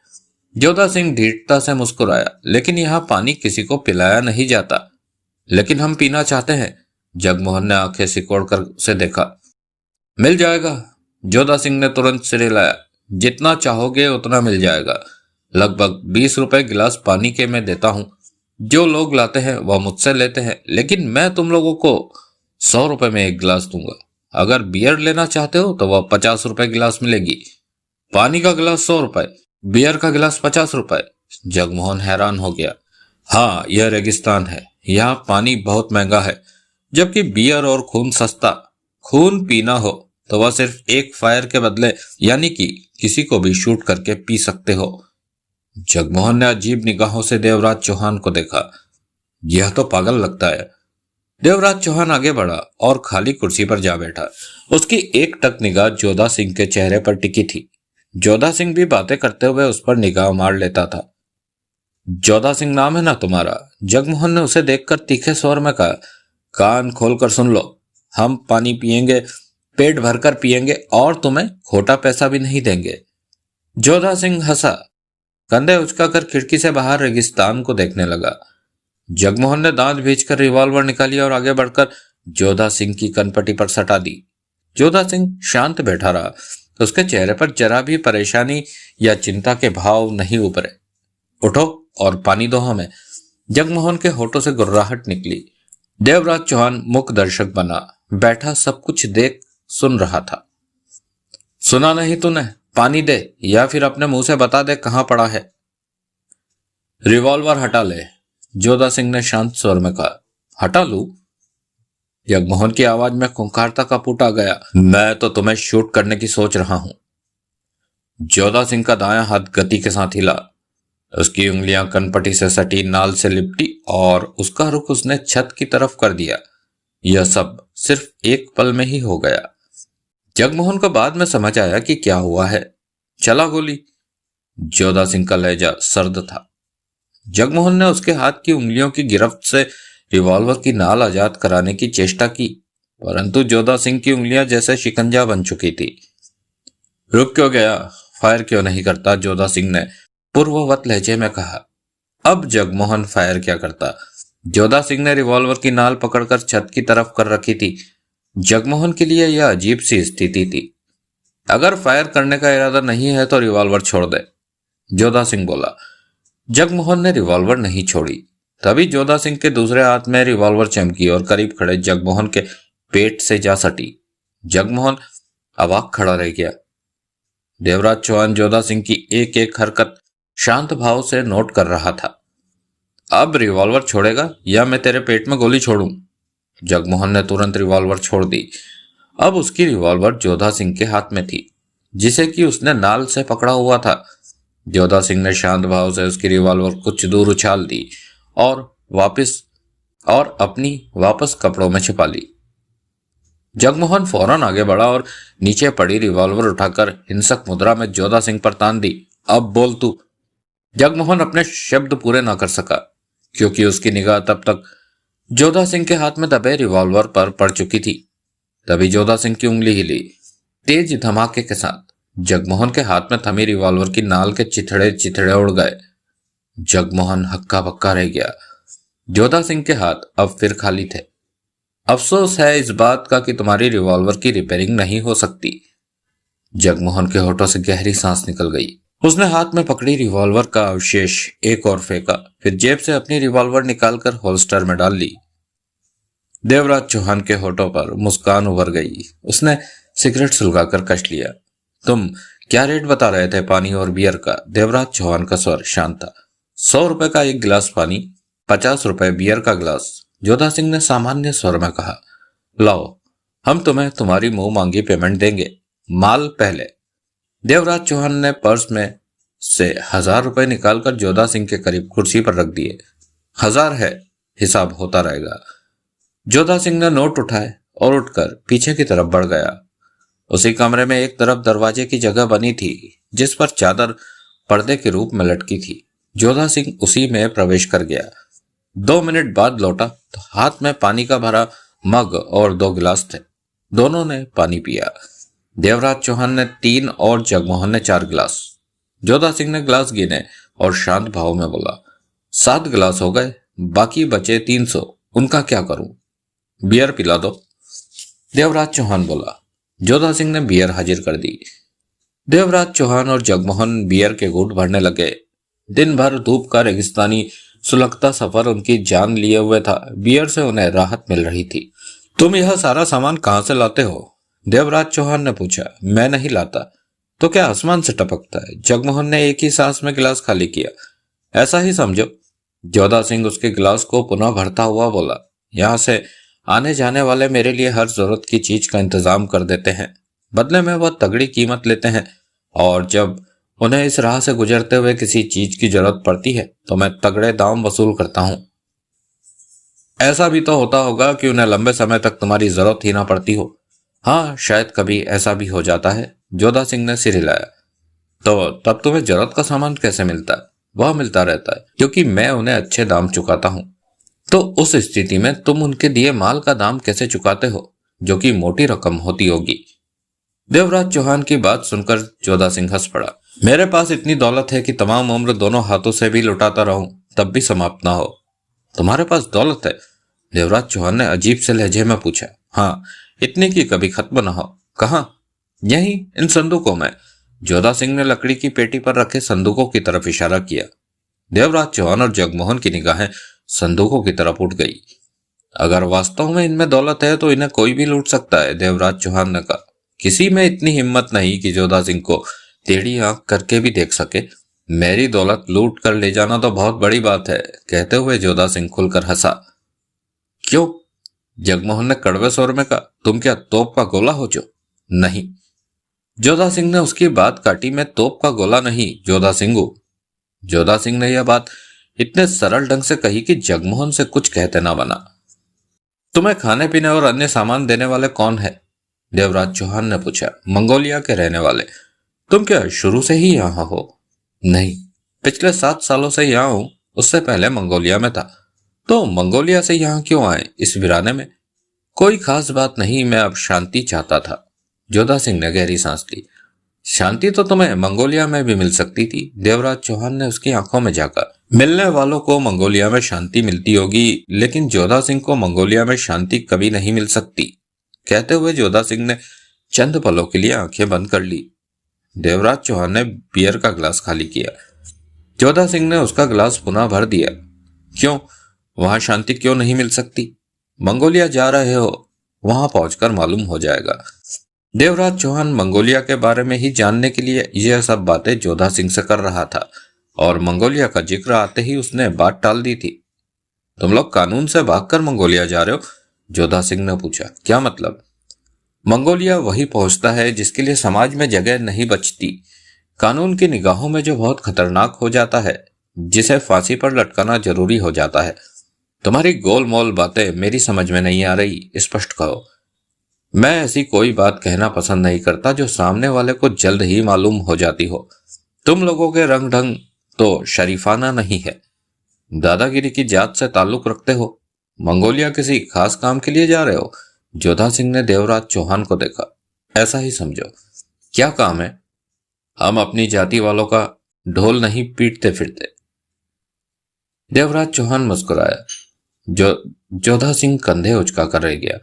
जोधा सिंह धीरता से मुस्कुराया। लेकिन यहाँ पानी किसी को पिलाया नहीं जाता। लेकिन हम पीना चाहते हैं। जगमोहन ने आंखें सिकोड़कर उसे देखा। मिल जाएगा, जोधा सिंह ने तुरंत सिर हिलाया। जितना चाहोगे उतना मिल जाएगा। लगभग 20 रुपए गिलास पानी के मैं देता हूं। जो लोग लाते हैं वह मुझसे लेते हैं, लेकिन मैं तुम लोगों को 100 रुपए में एक गिलास दूंगा। अगर बियर लेना चाहते हो तो वह 50 रुपए गिलास मिलेगी। पानी का गिलास 100 रुपए, बियर का गिलास 50 रुपए। जगमोहन हैरान हो गया। हाँ, यह रेगिस्तान है, यहाँ पानी बहुत महंगा है, जबकि बियर और खून सस्ता। खून पीना हो तो वह सिर्फ एक फायर के बदले, यानी कि किसी को भी शूट करके पी सकते हो। जगमोहन ने अजीब निगाहों से देवराज चौहान को देखा। यह तो पागल लगता है। देवराज चौहान आगे बढ़ा और खाली कुर्सी पर जा बैठा। उसकी एक टक निगाह जोधा सिंह के चेहरे पर टिकी थी। जोधा सिंह भी बातें करते हुए उस पर निगाह मार लेता था। जोधा सिंह नाम है ना तुम्हारा? जगमोहन ने उसे देखकर तीखे स्वर में कहा। कान खोलकर सुन लो, हम पानी पिएंगे, पेट भरकर पिएंगे और तुम्हें खोटा पैसा भी नहीं देंगे। जोधा सिंह हंसा, कंधे उचकाकर खिड़की से बाहर रेगिस्तान को देखने लगा। जगमोहन ने दांत भींचकर रिवॉल्वर निकाली और आगे बढ़कर जोधा सिंह की कनपटी पर सटा दी। जोधा सिंह शांत बैठा रहा। उसके चेहरे पर जरा भी परेशानी या चिंता के भाव नहीं उभरे। उठो और पानी दो हमें। जगमोहन के होठों से गुर्राहट निकली। देवराज चौहान मुख दर्शक बना बैठा, सब कुछ देख सुन रहा था। सुना नहीं तूने? पानी दे या फिर अपने मुंह से बता दे कहां पड़ा है। रिवॉल्वर हटा ले, जोधा सिंह ने शांत स्वर में कहा। हटा लूं? जगमोहन की आवाज में खूंखारता का पुट आ गया। मैं तो तुम्हें शूट करने की सोच रहा हूं। जोधा सिंह का दायां हाथ गति के साथ हिला। उसकी उंगलियां कनपटी से सटी नाल से लिपटी और उसका रुख उसने छत की तरफ कर दिया। यह सब सिर्फ एक पल में ही हो गया। जगमोहन को बाद में समझ आया कि क्या हुआ है। चला गोली। जोधा सिंह का लहजा सर्द था। जगमोहन ने उसके हाथ की उंगलियों की गिरफ्त से रिवॉल्वर की नाल आजाद कराने की चेष्टा की, परंतु जोधा सिंह की उंगलियां जैसे शिकंजा बन चुकी थी। रुक क्यों गया? फायर क्यों नहीं करता? जोधा सिंह ने पूर्ववत लहजे में कहा। अब जगमोहन फायर क्या करता? जोधा सिंह ने रिवॉल्वर की नाल पकड़कर छत की तरफ कर रखी थी। जगमोहन के लिए यह अजीब सी स्थिति थी। अगर फायर करने का इरादा नहीं है तो रिवॉल्वर छोड़ दे, जोधा सिंह बोला। जगमोहन ने रिवॉल्वर नहीं छोड़ी। तभी जोधा सिंह के दूसरे हाथ में रिवॉल्वर चमकी और करीब खड़े जगमोहन के पेट से जा सटी। जगमोहन अवाक खड़ा रह गया। देवराज चौहान जोधा सिंह की एक एक हरकत शांत भाव से नोट कर रहा था। अब रिवॉल्वर छोड़ेगा या मैं तेरे पेट में गोली छोड़ूं? जगमोहन ने तुरंत रिवॉल्वर छोड़ दी। अब उसकी रिवॉल्वर जोधा सिंह के हाथ में थी, जिसे कि उसने नाल से पकड़ा हुआ था। जोधा सिंह ने शांत भाव से उसकी रिवॉल्वर कुछ दूर उछाल दी और अपनी वापस कपड़ों में छिपा ली। जगमोहन फौरन आगे बढ़ा और नीचे पड़ी रिवॉल्वर उठाकर हिंसक मुद्रा में जोधा सिंह पर तान दी। अब बोल तू। जगमोहन अपने शब्द पूरे ना कर सका, क्योंकि उसकी निगाह तब तक जोधा सिंह के हाथ में दबे रिवॉल्वर पर पड़ चुकी थी। तभी जोधा सिंह की उंगली हिली। तेज धमाके के साथ जगमोहन के हाथ में थमी रिवॉल्वर की नाल के चिथड़े चिथड़े उड़ गए। जगमोहन हक्का बक्का रह गया। जोधा सिंह के हाथ अब फिर खाली थे। अफसोस है इस बात का कि तुम्हारी रिवॉल्वर की रिपेयरिंग नहीं हो सकती। जगमोहन के होठों से गहरी सांस निकल गई। उसने हाथ में पकड़ी रिवॉल्वर का अवशेष एक और फेंका, फिर जेब से अपनी रिवॉल्वर निकालकर होल्स्टर में डाल ली। देवराज चौहान के होठों पर मुस्कान उभर गई। उसने सिगरेट सुलगाकर कश लिया। तुम क्या रेट बता रहे थे पानी और बियर का? देवराज चौहान का स्वर शांत था। 100 रुपए का एक गिलास पानी, 50 रुपए बियर का गिलास। जोधा सिंह ने सामान्य स्वर में कहा। लाओ, हम तुम्हें तुम्हारी मुंह मांगी पेमेंट देंगे, माल पहले। देवराज चौहान ने पर्स में से 1000 रुपए निकालकर जोधा सिंह के करीब कुर्सी पर रख दिए। 1000 है, हिसाब होता रहेगा। जोधा सिंह ने नोट उठाए और उठकर पीछे की तरफ बढ़ गया। उसी कमरे में एक तरफ दरवाजे की जगह बनी थी जिस पर चादर पर्दे के रूप में लटकी थी। जोधा सिंह उसी में प्रवेश कर गया। 2 मिनट बाद लौटा तो हाथ में पानी का भरा मग और 2 गिलास थे। दोनों ने पानी पिया। देवराज चौहान ने 3 और जगमोहन ने 4 गिलास। जोधा सिंह ने गिलास गिने और शांत भाव में बोला, 7 गिलास हो गए, बाकी बचे 300, उनका क्या करूं? बियर पिला दो। देवराज चौहान बोला। जोधा सिंह ने बियर हाजिर कर दी। देवराज चौहान और जगमोहन बियर के घूंट भरने लगे। दिन भर धूप का रेगिस्तानी सुलगता सफर उनकी जान लिए हुए था। बियर से उन्हें राहत मिल रही थी। तुम यह सारा सामान कहां से लाते हो? देवराज चौहान ने पूछा। मैं नहीं लाता तो क्या आसमान से टपकता है? जगमोहन ने एक ही सांस में गिलास खाली किया। ऐसा ही समझो। जोधा सिंह उसके गिलास को पुनः भरता हुआ बोला। यहां से आने जाने वाले मेरे लिए हर जरूरत की चीज का इंतजाम कर देते हैं। बदले में वह तगड़ी कीमत लेते हैं और जब उन्हें इस राह से गुजरते हुए किसी चीज की जरूरत पड़ती है तो मैं तगड़े दाम वसूल करता हूं। ऐसा भी तो होता होगा कि उन्हें लंबे समय तक तुम्हारी जरूरत ही ना पड़ती हो। हाँ, शायद कभी ऐसा भी हो जाता है। जोधा सिंह ने सिर हिलाया। तो तब तुम्हें जरूरत का सामान कैसे मिलता है? वह मिलता रहता है क्योंकि मैं उन्हें अच्छे दाम चुकाता हूं। तो उस स्थिति में तुम उनके दिए माल का दाम कैसे चुकाते हो, जो कि मोटी रकम होती होगी? देवराज चौहान की बात सुनकर जोधा सिंह हंस पड़ा। मेरे पास इतनी दौलत है कि तमाम उम्र दोनों हाथों से भी लुटाता रहूं तब भी समाप्त ना हो। तुम्हारे पास दौलत है? देवराज चौहान ने अजीब से लहजे में पूछा। हाँ, इतनी की कभी खत्म ना हो। कहाँ? यहीं इन संदूकों में। जोधा सिंह ने लकड़ी की पेटी पर रखे संदूकों की तरफ इशारा किया। देवराज चौहान और जगमोहन की निगाहें संदूकों की तरफ उठ गई। अगर वास्तव में इनमें दौलत है तो इन्हें कोई भी लूट सकता है, देवराज चौहान ने कहा। किसी में इतनी हिम्मत नहीं कि जोधा सिंह को टेढ़ी आंख करके भी देख सके। मेरी दौलत लूट कर ले जाना तो बहुत बड़ी बात है, कहते हुए जोधा सिंह खुलकर हंसा। क्यों? जगमोहन ने कड़वे स्वर में कहा। तुम क्या तोप का गोला हो जो? नहीं। जोधा सिंह ने उसकी बात काटी। मैं तोप का गोला नहीं, जोधा सिंह हूं। जोधा सिंह ने यह बात इतने सरल ढंग से कही कि जगमोहन से कुछ कहते ना बना। तुम्हें खाने पीने और अन्य सामान देने वाले कौन है? देवराज चौहान ने पूछा। मंगोलिया के रहने वाले। तुम क्या शुरू से ही यहाँ हो? नहीं, पिछले 7 सालों से यहाँ हूं। उससे पहले मंगोलिया में था। तो मंगोलिया से यहाँ क्यों आए इस वीराने में? कोई खास बात नहीं, मैं अब शांति चाहता था। जोधा सिंह ने गहरी सांस ली। शांति तो तुम्हें मंगोलिया में भी मिल सकती थी। देवराज चौहान ने उसकी आंखों में झांका। मिलने वालों को मंगोलिया में शांति मिलती होगी, लेकिन जोधा सिंह को मंगोलिया में शांति कभी नहीं मिल सकती, कहते हुए जोधा सिंह ने चंद पलों के लिए आंखें बंद कर ली। देवराज चौहान ने बियर का गिलास खाली किया। जोधा सिंह ने उसका गिलास पुनः भर दिया। क्यों? वहां शांति क्यों नहीं मिल सकती? मंगोलिया जा रहे हो, वहां पहुंचकर मालूम हो जाएगा। देवराज चौहान मंगोलिया के बारे में ही जानने के लिए यह सब बातें जोधा सिंह से कर रहा था और मंगोलिया का जिक्र आते ही उसने बात टाल दी थी। तुम लोग कानून से भागकर मंगोलिया जा रहे हो? जोधा सिंह ने पूछा। क्या मतलब? मंगोलिया वही पहुंचता है जिसके लिए समाज में जगह नहीं बचती, कानून की निगाहों में जो बहुत खतरनाक हो जाता है, जिसे फांसी पर लटकाना जरूरी हो जाता है। तुम्हारी गोलमोल बातें मेरी समझ में नहीं आ रही, स्पष्ट कहो। मैं ऐसी कोई बात कहना पसंद नहीं करता जो सामने वाले को जल्द ही मालूम हो जाती हो। तुम लोगों के रंग ढंग तो शरीफाना नहीं है, दादागिरी की जात से ताल्लुक रखते हो। मंगोलिया किसी खास काम के लिए जा रहे हो? जोधा सिंह ने देवराज चौहान को देखा। ऐसा ही समझो। क्या काम है? हम अपनी जाति वालों का ढोल नहीं पीटते फिरते। देवराज चौहान मुस्कुराया। जो जोधा सिंह कंधे उचका कर रह गया।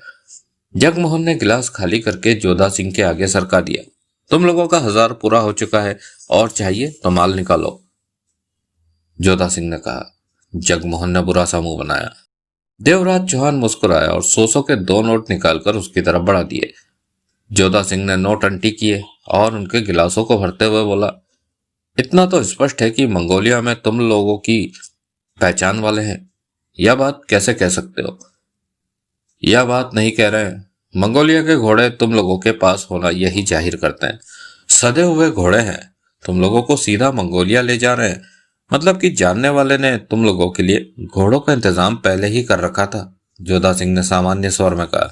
जगमोहन ने गिलास खाली करके जोधा सिंह के आगे सरका दिया। तुम लोगों का 1000 पूरा हो चुका है, और चाहिए तो माल निकालो, जोधा सिंह ने कहा। जगमोहन ने बुरा सा मुंह बनाया। देवराज चौहान मुस्कुराया और 100 के 2 नोट निकालकर उसकी तरफ बढ़ा दिए। जोधा सिंह ने नोट अंटी किए और उनके गिलासों को भरते हुए बोला, इतना तो स्पष्ट है कि मंगोलिया में तुम लोगों की पहचान वाले हैं। यह बात कैसे कह सकते हो? यह बात नहीं कह रहे हैं। मंगोलिया के घोड़े तुम लोगों के पास होना यही जाहिर करते हैं। सदे हुए घोड़े हैं। तुम लोगों को सीधा मंगोलिया ले जा रहे हैं। मतलब कि जानने वाले ने तुम लोगों के लिए घोड़ों का इंतजाम पहले ही कर रखा था, जोधा सिंह ने सामान्य स्वर में कहा।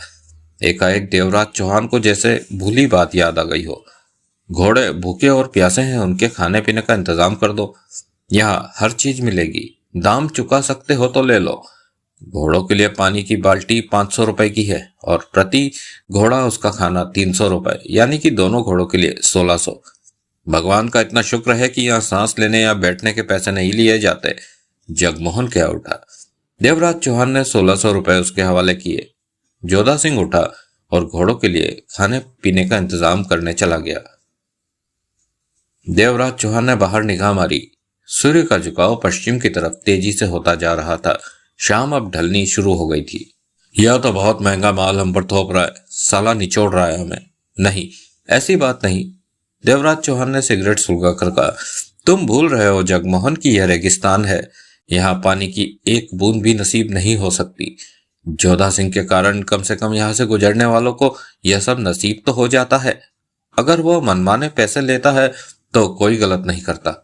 एकाएक देवराज चौहान को जैसे भूली बात याद आ गई हो। घोड़े भूखे और प्यासे हैं, उनके खाने पीने का इंतजाम कर दो। यहाँ हर चीज मिलेगी। दाम चुका सकते हो तो ले लो। घोड़ों के लिए पानी की बाल्टी 500 रुपए की है और प्रति घोड़ा उसका खाना 300 रुपए, यानी कि दोनों घोड़ों के लिए 1600। भगवान का इतना शुक्र है कि यहाँ सांस लेने या बैठने के पैसे नहीं लिए जाते। जगमोहन क्या उठा। देवराज चौहान ने 1600 रुपए उसके हवाले किए। जोधा सिंह उठा और घोड़ों के लिए खाने पीने का इंतजाम करने चला गया। देवराज चौहान ने बाहर निगाह मारी। सूर्य का झुकाव पश्चिम की तरफ तेजी से होता जा रहा था। शाम अब ढलनी शुरू हो गई थी। यह तो बहुत महंगा माल हम पर थोप रहा है, साला निचोड़ रहा है हमें। नहीं, ऐसी बात नहीं, देवराज चौहान ने सिगरेट सुलगा कर कहा। तुम भूल रहे हो जगमोहन की यह रेगिस्तान है। यहाँ पानी की एक बूंद भी नसीब नहीं हो सकती। जोधा सिंह के कारण कम से कम यहाँ से गुजरने वालों को यह सब नसीब तो हो जाता है। अगर वो मनमाने पैसे लेता है तो कोई गलत नहीं करता।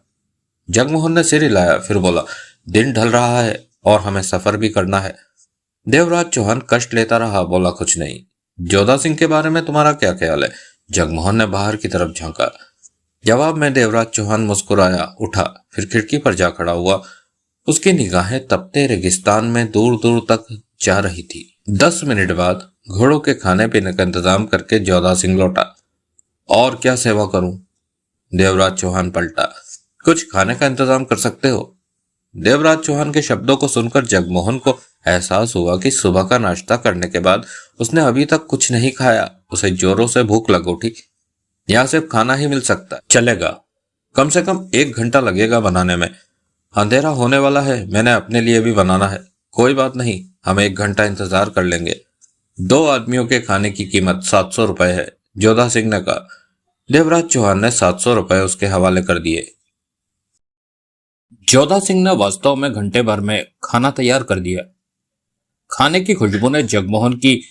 जगमोहन ने सिर हिलाया, फिर बोला, दिन ढल रहा है और हमें सफर भी करना है। देवराज चौहान कष्ट लेता रहा, बोला, कुछ नहीं। जोधा सिंह के बारे में तुम्हारा क्या ख्याल है? जगमोहन ने बाहर की तरफ झांका। जवाब में देवराज चौहान मुस्कुराया, उठा, फिर खिड़की पर जा खड़ा हुआ। उसकी निगाहें तपते रेगिस्तान में दूर दूर तक जा रही थी। 10 मिनट बाद घोड़ों के खाने पीने का इंतजाम करके जोधा सिंह लौटा। और क्या सेवा करूं? देवराज चौहान पलटा। कुछ खाने का इंतजाम कर सकते हो? देवराज चौहान के शब्दों को सुनकर जगमोहन को एहसास हुआ कि सुबह का नाश्ता करने के बाद उसने अभी तक कुछ नहीं खाया। उसे जोरों से भूख लग उठी। यहाँ सिर्फ खाना ही मिल सकता। चलेगा, कम से कम 1 घंटा लगेगा बनाने में। अंधेरा होने वाला है, मैंने अपने लिए भी बनाना है। कोई बात नहीं, हम 1 घंटा इंतजार कर लेंगे। 2 आदमियों के खाने की कीमत 700 रुपए है, जोधा सिंह ने कहा। देवराज चौहान ने 700 रुपए उसके हवाले कर दिए। जोधा सिंह ने वास्तव में घंटे भर में खाना तैयार कर दिया। खाने की खुशबू ने जगमोहन की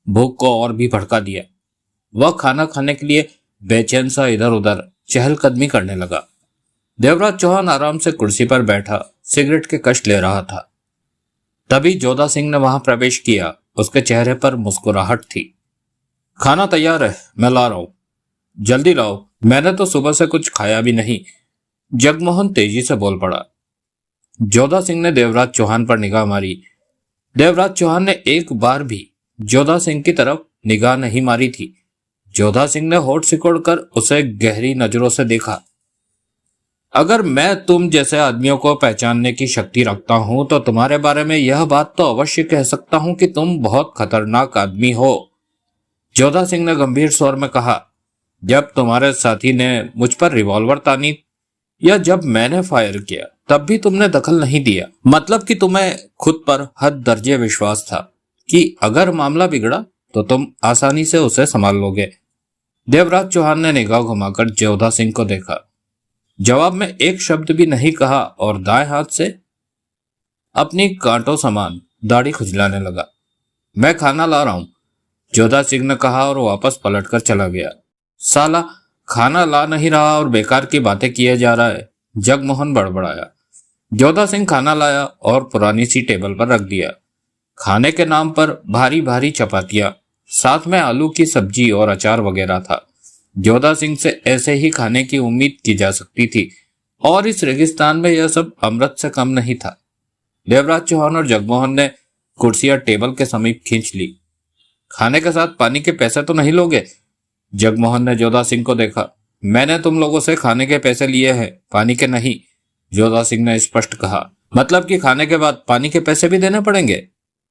भूख को और भी भड़का दिया। वह खाना खाने के लिए बेचैन सा इधर उधर चहलकदमी करने लगा। देवराज चौहान आराम से कुर्सी पर बैठा सिगरेट के कष्ट ले रहा था। तभी जोधा सिंह ने वहां प्रवेश किया। उसके चेहरे पर मुस्कुराहट थी। खाना तैयार है, मैं ला रहा हूं, जल्दी लाओ, मैंने तो सुबह से कुछ खाया भी नहीं, जगमोहन तेजी से बोल पड़ा। जोधा सिंह ने देवराज चौहान पर निगाह मारी। देवराज चौहान ने एक बार भी जोधा सिंह की तरफ निगाह नहीं मारी थी। जोधा सिंह ने होठ सिकोड़कर उसे गहरी नजरों से देखा। अगर मैं तुम जैसे आदमियों को पहचानने की शक्ति रखता हूं तो तुम्हारे बारे में यह बात तो अवश्य कह सकता हूं कि तुम बहुत खतरनाक आदमी हो, जोधा सिंह ने गंभीर स्वर में कहा। जब तुम्हारे साथी ने मुझ पर रिवॉल्वर तानी या जब मैंने फायर किया तब भी तुमने दखल नहीं दिया। मतलब कि तुम्हें खुद पर हद दर्जे विश्वास था कि अगर मामला बिगड़ा तो तुम आसानी से उसे संभाल लोगे। देवराज चौहान ने निगाह घुमाकर जोधा सिंह को देखा। जवाब में एक शब्द भी नहीं कहा और दाएं हाथ से अपनी कांटों समान दाढ़ी खुजलाने लगा। मैं खाना ला रहा हूं, जोधा सिंह ने कहा और वापस पलटकर चला गया। साला खाना ला नहीं रहा और बेकार की बातें किए जा रहा है, जगमोहन बड़बड़ाया। जोधा सिंह खाना लाया और पुरानी सी टेबल पर रख दिया। खाने के नाम पर भारी भारी चपातियां, साथ में आलू की सब्जी और अचार वगैरह था। जोधा सिंह से ऐसे ही खाने की उम्मीद की जा सकती थी और इस रेगिस्तान में यह सब अमृत से कम नहीं था। देवराज चौहान और जगमोहन ने कुर्सियां टेबल के समीप खींच ली। खाने के साथ पानी के पैसे तो नहीं लोगे? जगमोहन ने जोधा सिंह को देखा। मैंने तुम लोगों से खाने के पैसे लिए हैं, पानी के नहीं, जोधा सिंह ने स्पष्ट कहा। मतलब कि खाने के बाद पानी के पैसे भी देने पड़ेंगे?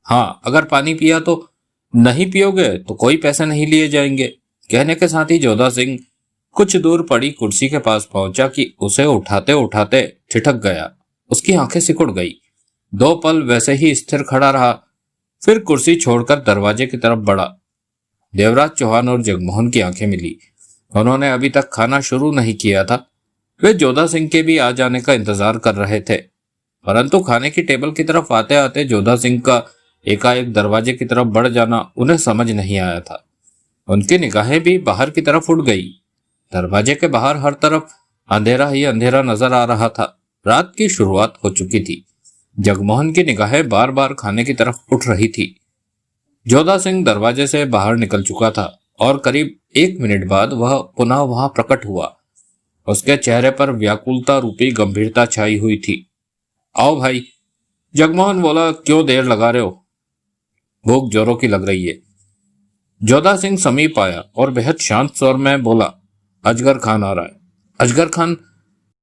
हाँ, अगर पानी पिया तो। नहीं पियोगे तो कोई पैसे नहीं लिए जाएंगे। कहने के साथ ही जोधा सिंह कुछ दूर पड़ी कुर्सी के पास पहुंचा कि उसे उठाते उठाते ठिठक गया। उसकी आंखें सिकुड़ गई। 2 पल वैसे ही स्थिर खड़ा रहा, फिर कुर्सी छोड़कर दरवाजे की तरफ बढ़ा। देवराज चौहान और जगमोहन की आंखें मिली। उन्होंने अभी तक खाना शुरू नहीं किया था। वे जोधा सिंह के भी आ जाने का इंतजार कर रहे थे, परंतु खाने की टेबल की तरफ आते आते जोधा सिंह का एकाएक दरवाजे की तरफ बढ़ जाना उन्हें समझ नहीं आया था। उनकी निगाहें भी बाहर की तरफ उड़ गई। दरवाजे के बाहर हर तरफ अंधेरा ही अंधेरा नजर आ रहा था। रात की शुरुआत हो चुकी थी। जगमोहन की निगाहें बार बार खाने की तरफ उठ रही थी। जोधा सिंह दरवाजे से बाहर निकल चुका था और करीब 1 मिनट बाद वह पुनः वहां प्रकट हुआ। उसके चेहरे पर व्याकुलता रूपी गंभीरता छाई हुई थी। आओ भाई, जगमोहन बोला, क्यों देर लगा रहे हो? भूख जोरों की लग रही है। जोधा सिंह समीप आया और बेहद शांत स्वर में बोला, अजगर खान आ रहा है। अजगर खान?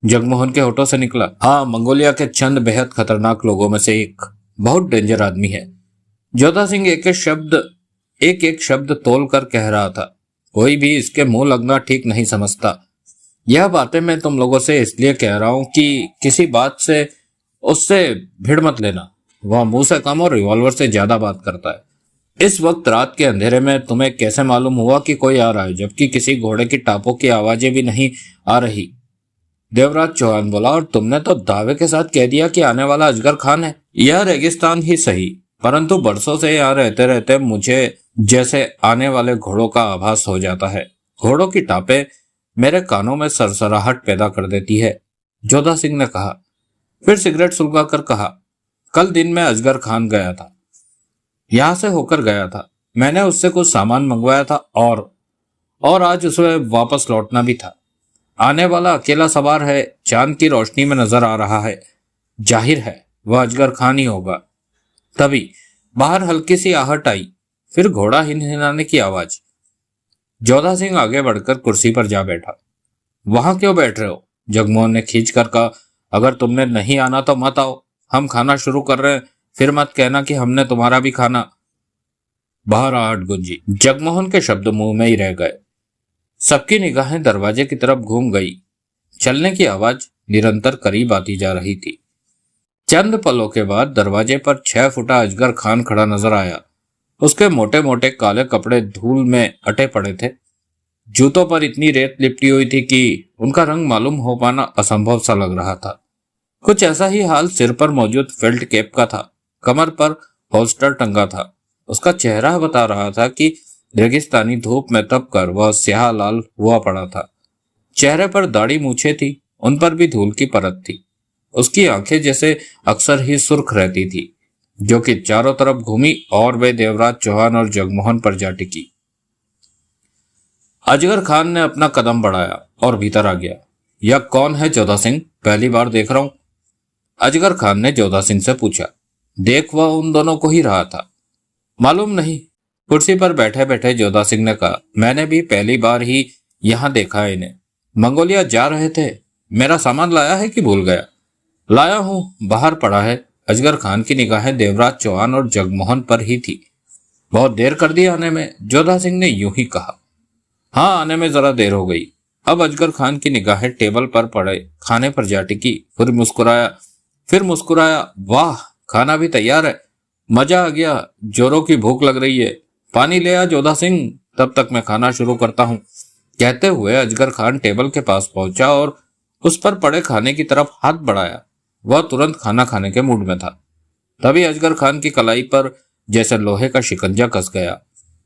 जगमोहन के होठों से निकला। हाँ, मंगोलिया के चंद बेहद खतरनाक लोगों में से एक, बहुत डेंजर आदमी है। जोधा सिंह एक एक शब्द तोल कर कह रहा था। कोई भी इसके मुंह लगना ठीक नहीं समझता। यह बातें मैं तुम लोगों से इसलिए कह रहा हूं कि किसी बात से उससे भिड़ मत लेना। वह मुंह से कम और रिवॉल्वर से ज्यादा बात करता है। इस वक्त रात के अंधेरे में तुम्हें कैसे मालूम हुआ कि कोई आ रहा है, जबकि किसी घोड़े की टापों की आवाजें भी नहीं आ रही? देवराज चौहान बोला, और तुमने तो दावे के साथ कह दिया कि आने वाला अजगर खान है। यह रेगिस्तान ही सही, परंतु बरसों से यहाँ रहते रहते मुझे जैसे आने वाले घोड़ों का आभास हो जाता है। घोड़ों की टापें मेरे कानों में सरसराहट पैदा कर देती है, जोधा सिंह ने कहा। फिर सिगरेट सुलगाकर कहा, कल दिन में अजगर खान गया था, यहां से होकर गया था। मैंने उससे कुछ सामान मंगवाया था और आज उसे वापस लौटना भी था। आने वाला अकेला सवार है, चांद की रोशनी में नजर आ रहा है। जाहिर है वह अजगर खान ही होगा। तभी बाहर हल्की सी आहट आई, फिर घोड़ा हिनहिनाने की आवाज। जोधा सिंह आगे बढ़कर कुर्सी पर जा बैठा। वहां क्यों बैठ रहे हो? जगमोहन ने खींच कर कहा, अगर तुमने नहीं आना तो मत आओ। हम खाना शुरू कर रहे हैं, फिर मत कहना कि हमने तुम्हारा भी खाना। बाहर आहट गूंजी। जगमोहन के शब्द मुंह में ही रह गए। सबकी निगाहें दरवाजे की तरफ घूम गई। चलने की आवाज निरंतर करीब आती जा रही थी। चंद पलों के बाद दरवाजे पर 6 फुटा अजगर खान खड़ा नजर आया। उसके मोटे मोटे काले कपड़े धूल में अटे पड़े थे। जूतों पर इतनी रेत लिपटी हुई थी कि उनका रंग मालूम हो पाना असंभव सा लग रहा था। कुछ ऐसा ही हाल सिर पर मौजूद फेल्ट कैप का था। कमर पर होल्स्टर टंगा था। उसका चेहरा बता रहा था कि रेगिस्तानी धूप में तपकर वह स्याह लाल हुआ पड़ा था। चेहरे पर दाढ़ी मूछें थी, उन पर भी धूल की परत थी। उसकी आंखें जैसे अक्सर ही सुर्ख रहती थी, जो कि चारों तरफ घूमी और वे देवराज चौहान और जगमोहन पर जा टिकी। अजगर खान ने अपना कदम बढ़ाया और भीतर आ गया। यह कौन है जोधा सिंह? पहली बार देख रहा हूं। अजगर खान ने जोधा सिंह से पूछा। देख वह उन दोनों को ही रहा था। मालूम नहीं, कुर्सी पर बैठे बैठे जोधा सिंह ने कहा। मैंने भी पहली बार ही यहां देखा है इन्हें। मंगोलिया जा रहे थे। मेरा सामान लाया है कि भूल गया? लाया हूं, बाहर पड़ा है। अजगर खान की निगाहें देवराज चौहान और जगमोहन पर ही थी। बहुत देर कर दी आने में, जोधा सिंह ने यूं ही कहा। हाँ, आने में जरा देर हो गई। अब अजगर खान की निगाहें टेबल पर पड़े खाने पर जा टिकी। फिर मुस्कुराया। वाह, खाना भी तैयार है। मजा आ गया। जोरों की भूख लग रही है। पानी ले आ जोधा सिंह, तब तक मैं खाना शुरू करता हूं। कहते हुए अजगर खान टेबल के पास पहुंचा और उस पर पड़े खाने की तरफ हाथ बढ़ाया। वह तुरंत खाना खाने के मूड में था। तभी अजगर खान की कलाई पर जैसे लोहे का शिकंजा कस गया।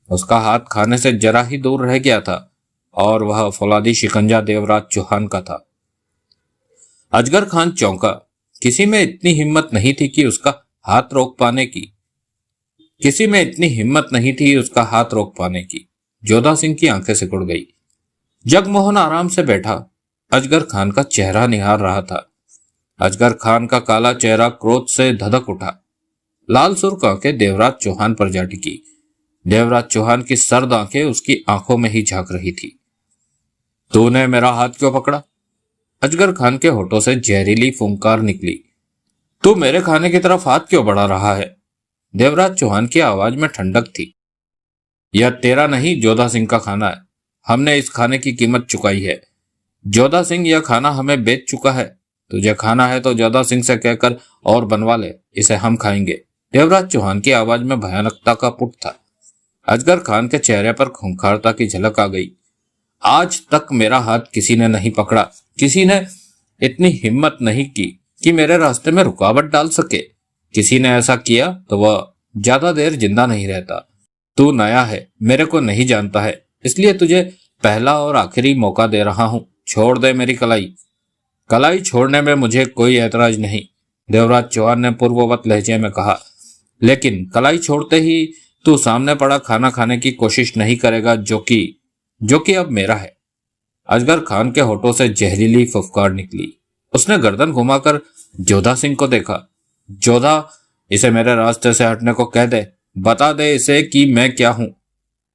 उसका हाथ खाने से जरा ही दूर रह गया था और वह फौलादी शिकंजा देवराज चौहान का था। अजगर खान चौंका। किसी में इतनी हिम्मत नहीं थी कि उसका हाथ रोक पाने की। जोधा सिंह की आंखें सिकुड़ गई। जगमोहन आराम से बैठा अजगर खान का चेहरा निहार रहा था। अजगर खान का काला चेहरा क्रोध से धधक उठा। लाल सुर्ख आंखें देवराज चौहान पर जा टिकी। देवराज चौहान की सर्द आंखें उसकी आंखों में ही झांक रही थी। तूने मेरा हाथ क्यों पकड़ा? अजगर खान के होठों से जहरीली फुंकार निकली। तू मेरे खाने की तरफ हाथ क्यों बढ़ा रहा है? देवराज चौहान की आवाज में ठंडक थी। यह तेरा नहीं, जोधा सिंह का खाना है। हमने इस खाने की कीमत चुकाई है। जोधा सिंह यह खाना हमें बेच चुका है। तुझे खाना है तो जोधा सिंह से कहकर और बनवा ले, इसे हम खाएंगे। देवराज चौहान की आवाज में भयानकता का पुट था। अजगर खान के चेहरे पर खूंखारता की झलक आ गई। आज तक मेरा हाथ किसी ने नहीं पकड़ा, किसी ने इतनी हिम्मत नहीं की कि मेरे रास्ते में रुकावट डाल सके। किसी ने ऐसा किया तो वह ज्यादा देर जिंदा नहीं रहता। तू नया है, मेरे को नहीं जानता है, इसलिए तुझे पहला और आखिरी मौका दे रहा हूं। छोड़ दे मेरी कलाई। कलाई छोड़ने में मुझे कोई ऐतराज नहीं, देवराज चौहान ने पूर्ववत लहजे में कहा। लेकिन कलाई छोड़ते ही तू सामने पड़ा खाना खाने की कोशिश नहीं करेगा, जो कि अब मेरा है। अजगर खान के होठों से जहरीली फुफकार निकली। उसने गर्दन घुमाकर जोधा सिंह को देखा। जोधा, इसे मेरे रास्ते से हटने को कह दे, बता दे इसे कि मैं क्या हूं।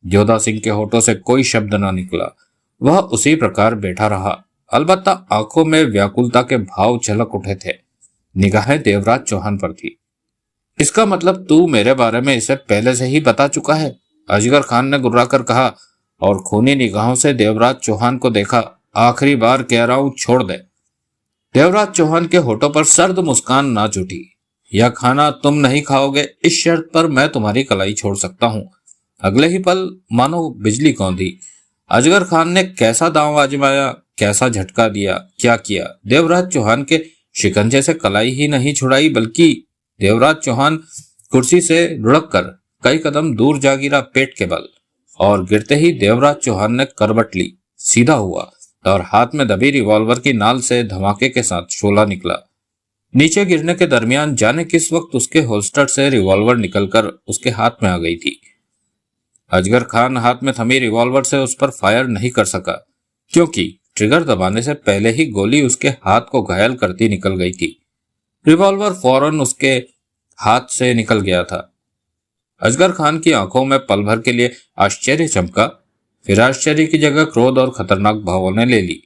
जोधा सिंह के होठों से कोई शब्द ना निकला। वह उसी प्रकार बैठा रहा, अलबत्ता आंखों में व्याकुलता के भाव झलक उठे थे। निगाहें देवराज चौहान पर थी। इसका मतलब तू मेरे बारे में इसे पहले से ही बता चुका है? अजगर खान ने गुर्राकर कहा और खूनी निगाहों से देवराज चौहान को देखा। आखिरी बार कह रहा हूं, छोड़ दे। देवराज चौहान के होठों पर सर्द मुस्कान नाच उठी। यह खाना तुम नहीं खाओगे, इस शर्त पर मैं तुम्हारी कलाई छोड़ सकता हूं। अगले ही पल मानो बिजली कौंधी। अजगर खान ने कैसा दांव आजमाया, कैसा झटका दिया, क्या किया। देवराज चौहान के शिकंजे से कलाई ही नहीं छुड़ाई, बल्कि देवराज चौहान कुर्सी से लुढ़क कर कई कदम दूर जा गिरा पेट के बल। और गिरते ही देवराज चौहान ने करवट ली, सीधा हुआ और हाथ में दबी रिवॉल्वर की नाल से धमाके के साथ शोला निकला। नीचे गिरने के दरमियान जाने किस वक्त उसके होल्स्टर से रिवॉल्वर निकलकर उसके हाथ में आ गई थी। अजगर खान हाथ में थमी रिवॉल्वर से उस पर फायर नहीं कर सका, क्योंकि ट्रिगर दबाने से पहले ही गोली उसके हाथ को घायल करती निकल गई थी। रिवॉल्वर फौरन उसके हाथ से निकल गया था। अजगर खान की आंखों में पल भर के लिए आश्चर्य चमका, फिर आश्चर्य की जगह क्रोध और खतरनाक भावों ने ले ली।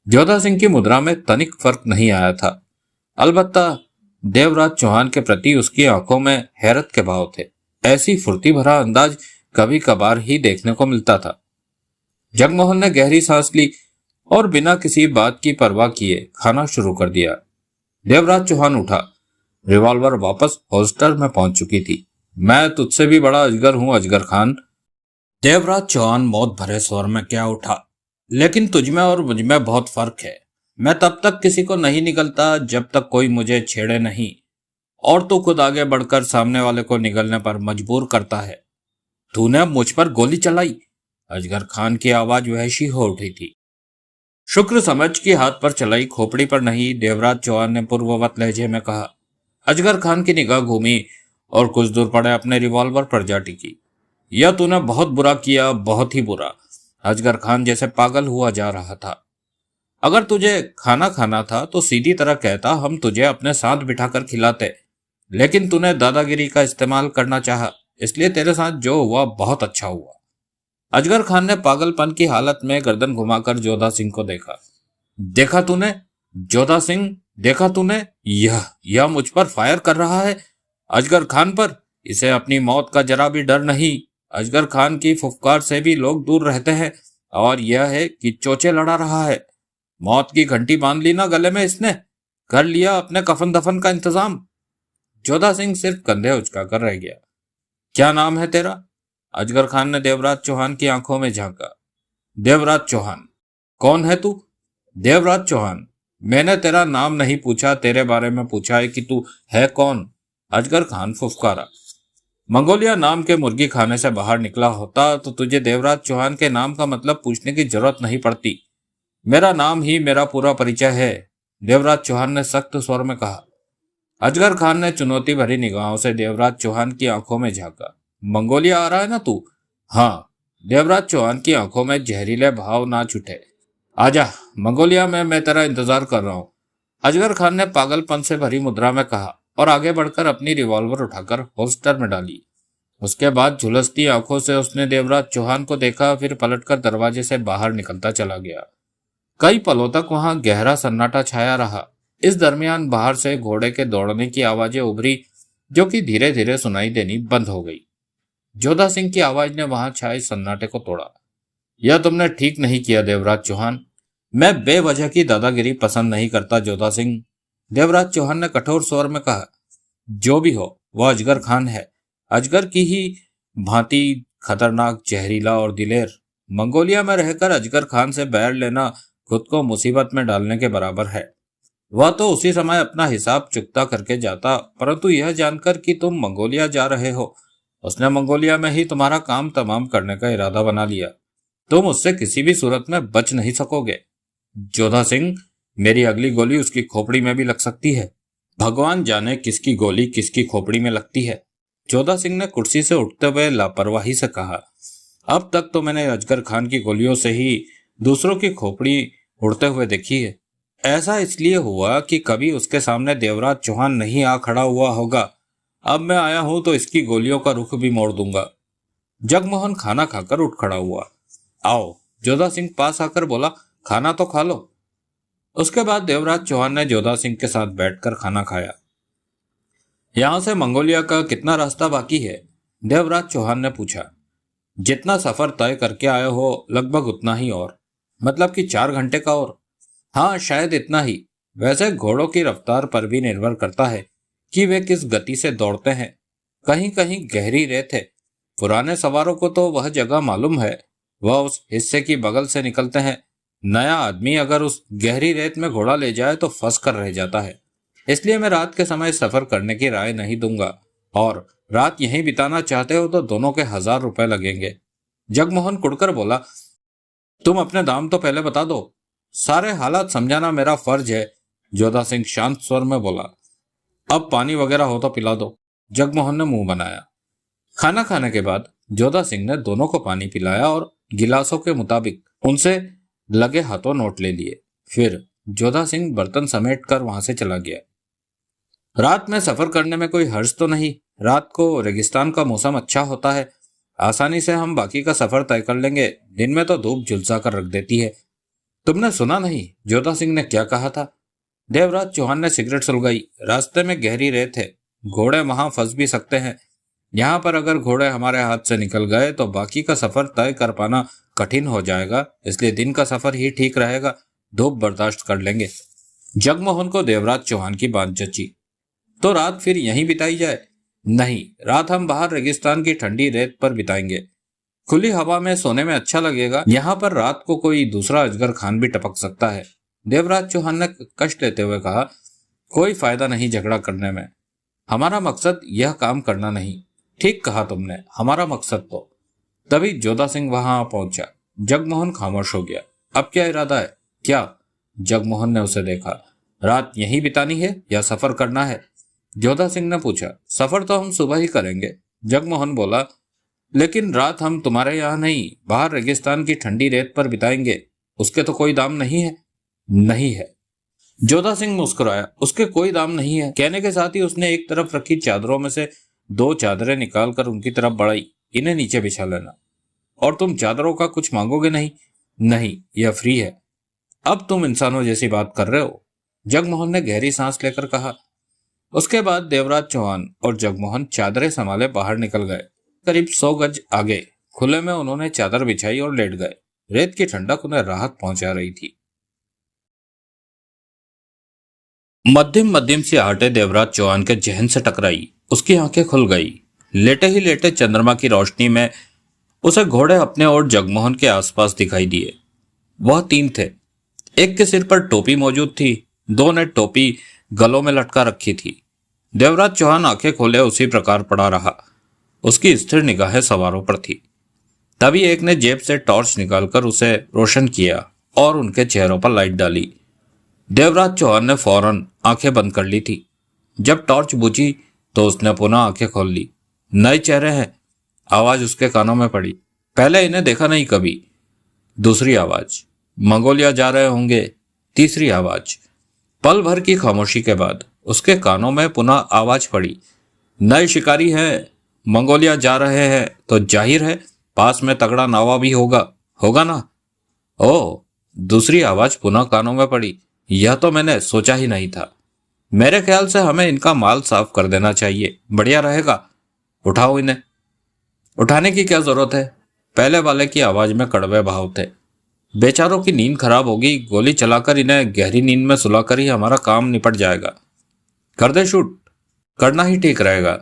जोधा सिंह की मुद्रा में तनिक फर्क नहीं आया था, अलबत्ता देवराज चौहान के प्रति उसकी आंखों में हैरत के भाव थे। ऐसी फुर्ती भरा अंदाज कभी कभार ही देखने को मिलता था। जगमोहन ने गहरी सांस ली और बिना किसी बात की परवाह किए खाना शुरू कर दिया। देवराज चौहान उठा। रिवॉल्वर वापस होल्स्टर में पहुंच चुकी थी। मैं तुझसे भी बड़ा अजगर हूं, अजगर खान। देवराज चौहान मौत भरे स्वर में क्या उठा। लेकिन तुझमें और मुझमें बहुत फर्क है। मैं तब तक किसी को नहीं निगलता जब तक कोई मुझे छेड़े नहीं, और तू खुद आगे बढ़कर सामने वाले को निगलने पर मजबूर करता है। तूने मुझ पर गोली चलाई। अजगर खान की आवाज वहशी हो उठी थी। शुक्र समझ की हाथ पर चलाई, खोपड़ी पर नहीं, देवराज चौहान ने पूर्ववत लहजे में कहा। अजगर खान की निगाह घूमी और कुछ दूर पड़े अपने रिवॉल्वर पर जा टिकी। यह तूने बहुत बुरा किया, बहुत ही बुरा। अजगर खान जैसे पागल हुआ जा रहा था। अगर तुझे खाना खाना था तो सीधी तरह कहता, हम तुझे अपने साथ बिठाकर खिलाते। लेकिन तूने दादागिरी का इस्तेमाल करना चाहा, इसलिए तेरे साथ जो हुआ बहुत अच्छा हुआ। अजगर खान ने पागलपन की हालत में गर्दन घुमाकर जोधा सिंह को देखा। देखा तूने जोधा सिंह, देखा तूने, यह मुझ पर फायर कर रहा है। अजगर खान पर इसे अपनी मौत का जरा भी डर नहीं। अजगर खान की फुफकार से भी लोग दूर रहते हैं, और यह है कि चोचे लड़ा रहा है। मौत की घंटी बांध ली ना गले में इसने, कर लिया अपने कफन दफन का इंतजाम। जोधा सिंह सिर्फ कंधे उचकाकर रह गया। क्या नाम है तेरा? अजगर खान ने देवराज चौहान की आंखों में झांका। देवराज चौहान। कौन है तू? देवराज चौहान। मैंने तेरा नाम नहीं पूछा, तेरे बारे में पूछा है कि तू है कौन। अजगर खान फुफकारा। मंगोलिया नाम के मुर्गी खाने से बाहर निकला होता तो तुझे देवराज चौहान के नाम का मतलब पूछने की जरूरत नहीं पड़ती। मेरा नाम ही मेरा पूरा परिचय है, देवराज चौहान ने सख्त स्वर में कहा। अजगर खान ने चुनौती भरी निगाहों से देवराज चौहान की आंखों में झांका। मंगोलिया आ रहा है ना तू? हाँ। देवराज चौहान की आंखों में जहरीले भाव नाच उठे। आजा मंगोलिया में, मैं तेरा इंतजार कर रहा हूं, अजगर खान ने पागलपन से भरी मुद्रा में कहा और आगे बढ़कर अपनी रिवॉल्वर उठाकर होल्स्टर में डाली। उसके बाद झुलसती आंखों से उसने देवराज चौहान को देखा, फिर पलटकर दरवाजे से बाहर निकलता चला गया। कई पलों तक वहां गहरा सन्नाटा छाया रहा। इस दरमियान बाहर से घोड़े के दौड़ने की आवाजें उभरी, जो कि धीरे धीरे सुनाई देनी बंद हो गई। जोधा सिंह की आवाज ने वहां छाए सन्नाटे को तोड़ा। यह तुमने ठीक नहीं किया देवराज चौहान। मैं बेवजह की दादागिरी पसंद नहीं करता जोधा सिंह, देवराज चौहान ने कठोर स्वर में कहा। जो भी हो, वह अजगर खान है, अजगर की ही भांति खतरनाक, जहरीला और दिलेर। मंगोलिया में रहकर अजगर खान से बैर लेना खुद को मुसीबत में डालने के बराबर है। वह तो उसी समय अपना हिसाब चुकता करके जाता, परंतु यह जानकर कि तुम मंगोलिया जा रहे हो, उसने मंगोलिया में ही तुम्हारा काम तमाम करने का इरादा बना लिया। तुम उससे किसी भी सूरत में बच नहीं सकोगे। जोधा सिंह, मेरी अगली गोली उसकी खोपड़ी में भी लग सकती है। भगवान जाने किसकी गोली किसकी खोपड़ी में लगती है। जोधा सिंह ने कुर्सी से उठते हुए लापरवाही से कहा। अब तक तो मैंने अजगर खान की गोलियों से ही दूसरों की खोपड़ी उड़ते हुए देखी है। ऐसा इसलिए हुआ कि कभी उसके सामने देवराज चौहान नहीं आ खड़ा हुआ होगा। अब मैं आया हूं तो इसकी गोलियों का रुख भी मोड़ दूंगा। जगमोहन खाना खाकर उठ खड़ा हुआ। आओ, जोधा सिंह पास आकर बोला, खाना तो खा लो। उसके बाद देवराज चौहान ने जोधा सिंह के साथ बैठकर खाना खाया। यहां से मंगोलिया का कितना रास्ता बाकी है? देवराज चौहान ने पूछा। जितना सफर तय करके आए हो लगभग उतना ही और। मतलब कि 4 घंटे का और? हाँ, शायद इतना ही। वैसे घोड़ों की रफ्तार पर भी निर्भर करता है कि वे किस गति से दौड़ते हैं। कहीं कहीं गहरी रेत है, पुराने सवारों को तो वह जगह मालूम है, वह उस हिस्से की बगल से निकलते हैं। नया आदमी अगर उस गहरी रेत में घोड़ा ले जाए तो फंस कर रह जाता है। इसलिए मैं रात के समय सफर करने की राय नहीं दूंगा, और रात यहीं बिताना चाहते हो तो दोनों के 1000 रुपए लगेंगे। जगमोहन कुड़कर बोला, तुम अपने दाम तो पहले बता दो। सारे हालात समझाना मेरा फर्ज है, जोधा सिंह शांत स्वर में बोला। अब पानी वगैरह हो तो पिला दो। जगमोहन ने मुंह बनाया। खाना खाने के बाद जोधा सिंह ने दोनों को पानी पिलाया और गिलासों के मुताबिक उनसे लगे हाथों नोट ले लिए। फिर जोधा सिंह बर्तन समेट कर वहां से चला गया। रात में सफर करने में कोई हर्ज तो नहीं। रात को रेगिस्तान का मौसम अच्छा होता है, आसानी से हम बाकी का सफर तय कर लेंगे। दिन में तो धूप झुलसा कर रख देती है। तुमने सुना नहीं जोधा सिंह ने क्या कहा था? देवराज चौहान ने सिगरेट सुलगाई। रास्ते में गहरी रेत है, घोड़े वहां फंस भी सकते हैं। यहाँ पर अगर घोड़े हमारे हाथ से निकल गए तो बाकी का सफर तय कर पाना कठिन हो जाएगा, इसलिए दिन का सफर ही ठीक रहेगा। धूप बर्दाश्त कर लेंगे। जगमोहन को देवराज चौहान की बात जची। तो रात फिर यहीं बिताई जाए? नहीं, रात हम बाहर रेगिस्तान की ठंडी रेत पर बिताएंगे। खुली हवा में सोने में अच्छा लगेगा। यहाँ पर रात को कोई दूसरा अजगर खान भी टपक सकता है। देवराज चौहान ने कष्ट लेते हुए कहा, कोई फायदा नहीं झगड़ा करने में। हमारा मकसद यह काम करना नहीं। ठीक कहा तुमने, हमारा मकसद तो। तभी जोधा सिंह वहां पहुंचा। जगमोहन खामोश हो गया। अब क्या इरादा है? क्या? जगमोहन ने उसे देखा। रात यहीं बितानी है या सफर करना है? जोधा सिंह ने पूछा। सफर तो हम सुबह ही करेंगे। जगमोहन बोला, लेकिन रात हम तुम्हारे यहाँ नहीं, बाहर रेगिस्तान की ठंडी रेत पर बिताएंगे। उसके तो कोई दाम नहीं है? नहीं है। जोधा सिंह मुस्कुराया। उसके कोई दाम नहीं है। कहने के साथ ही उसने एक तरफ रखी चादरों में से 2 चादरें निकालकर उनकी तरफ बढ़ाई। इन्हें नीचे बिछा लेना। और तुम चादरों का कुछ मांगोगे नहीं? नहीं, यह फ्री है। अब तुम इंसानों जैसी बात कर रहे हो, जगमोहन ने गहरी सांस लेकर कहा। उसके बाद देवराज चौहान और जगमोहन चादरें संभाले बाहर निकल गए। करीब 100 गज आगे खुले में उन्होंने चादर बिछाई और लेट गए। रेत की ठंडक उन्हें राहत पहुंचा रही थी। मध्यम मध्यम सी आहटें देवराज चौहान के जहन से टकराई। उसकी आंखें खुल गई। लेटे ही लेटे चंद्रमा की रोशनी में उसे घोड़े अपने और जगमोहन के आसपास दिखाई दिए। वह 3 थे। एक के सिर पर टोपी मौजूद थी, 2 ने टोपी गलों में लटका रखी थी। देवराज चौहान आंखें खोले उसी प्रकार पड़ा रहा। उसकी स्थिर निगाहें सवारों पर थी। तभी एक ने जेब से टॉर्च निकालकर उसे रोशन किया और उनके चेहरों पर लाइट डाली। देवराज चौहान ने फौरन आंखें बंद कर ली थी। जब टॉर्च बुझी तो उसने पुनः आंखें खोल ली। नए चेहरे हैं, आवाज उसके कानों में पड़ी। पहले इन्हें देखा नहीं कभी। दूसरी आवाज, मंगोलिया जा रहे होंगे। तीसरी आवाज। पल भर की खामोशी के बाद उसके कानों में पुनः आवाज पड़ी, नए शिकारी हैं। मंगोलिया जा रहे हैं तो जाहिर है पास में तगड़ा नावा भी होगा, होगा ना? ओह, दूसरी आवाज पुनः कानों में पड़ी। यह तो मैंने सोचा ही नहीं था। मेरे ख्याल से हमें इनका माल साफ कर देना चाहिए, बढ़िया रहेगा। उठाओ इन्हें। उठाने की क्या जरूरत है? पहले वाले की आवाज में कड़वे भाव थे। बेचारों की नींद खराब होगी, गोली चलाकर इन्हें गहरी नींद में सुलाकर ही हमारा काम निपट जाएगा। कर दे शूट। करना ही ठीक रहेगा,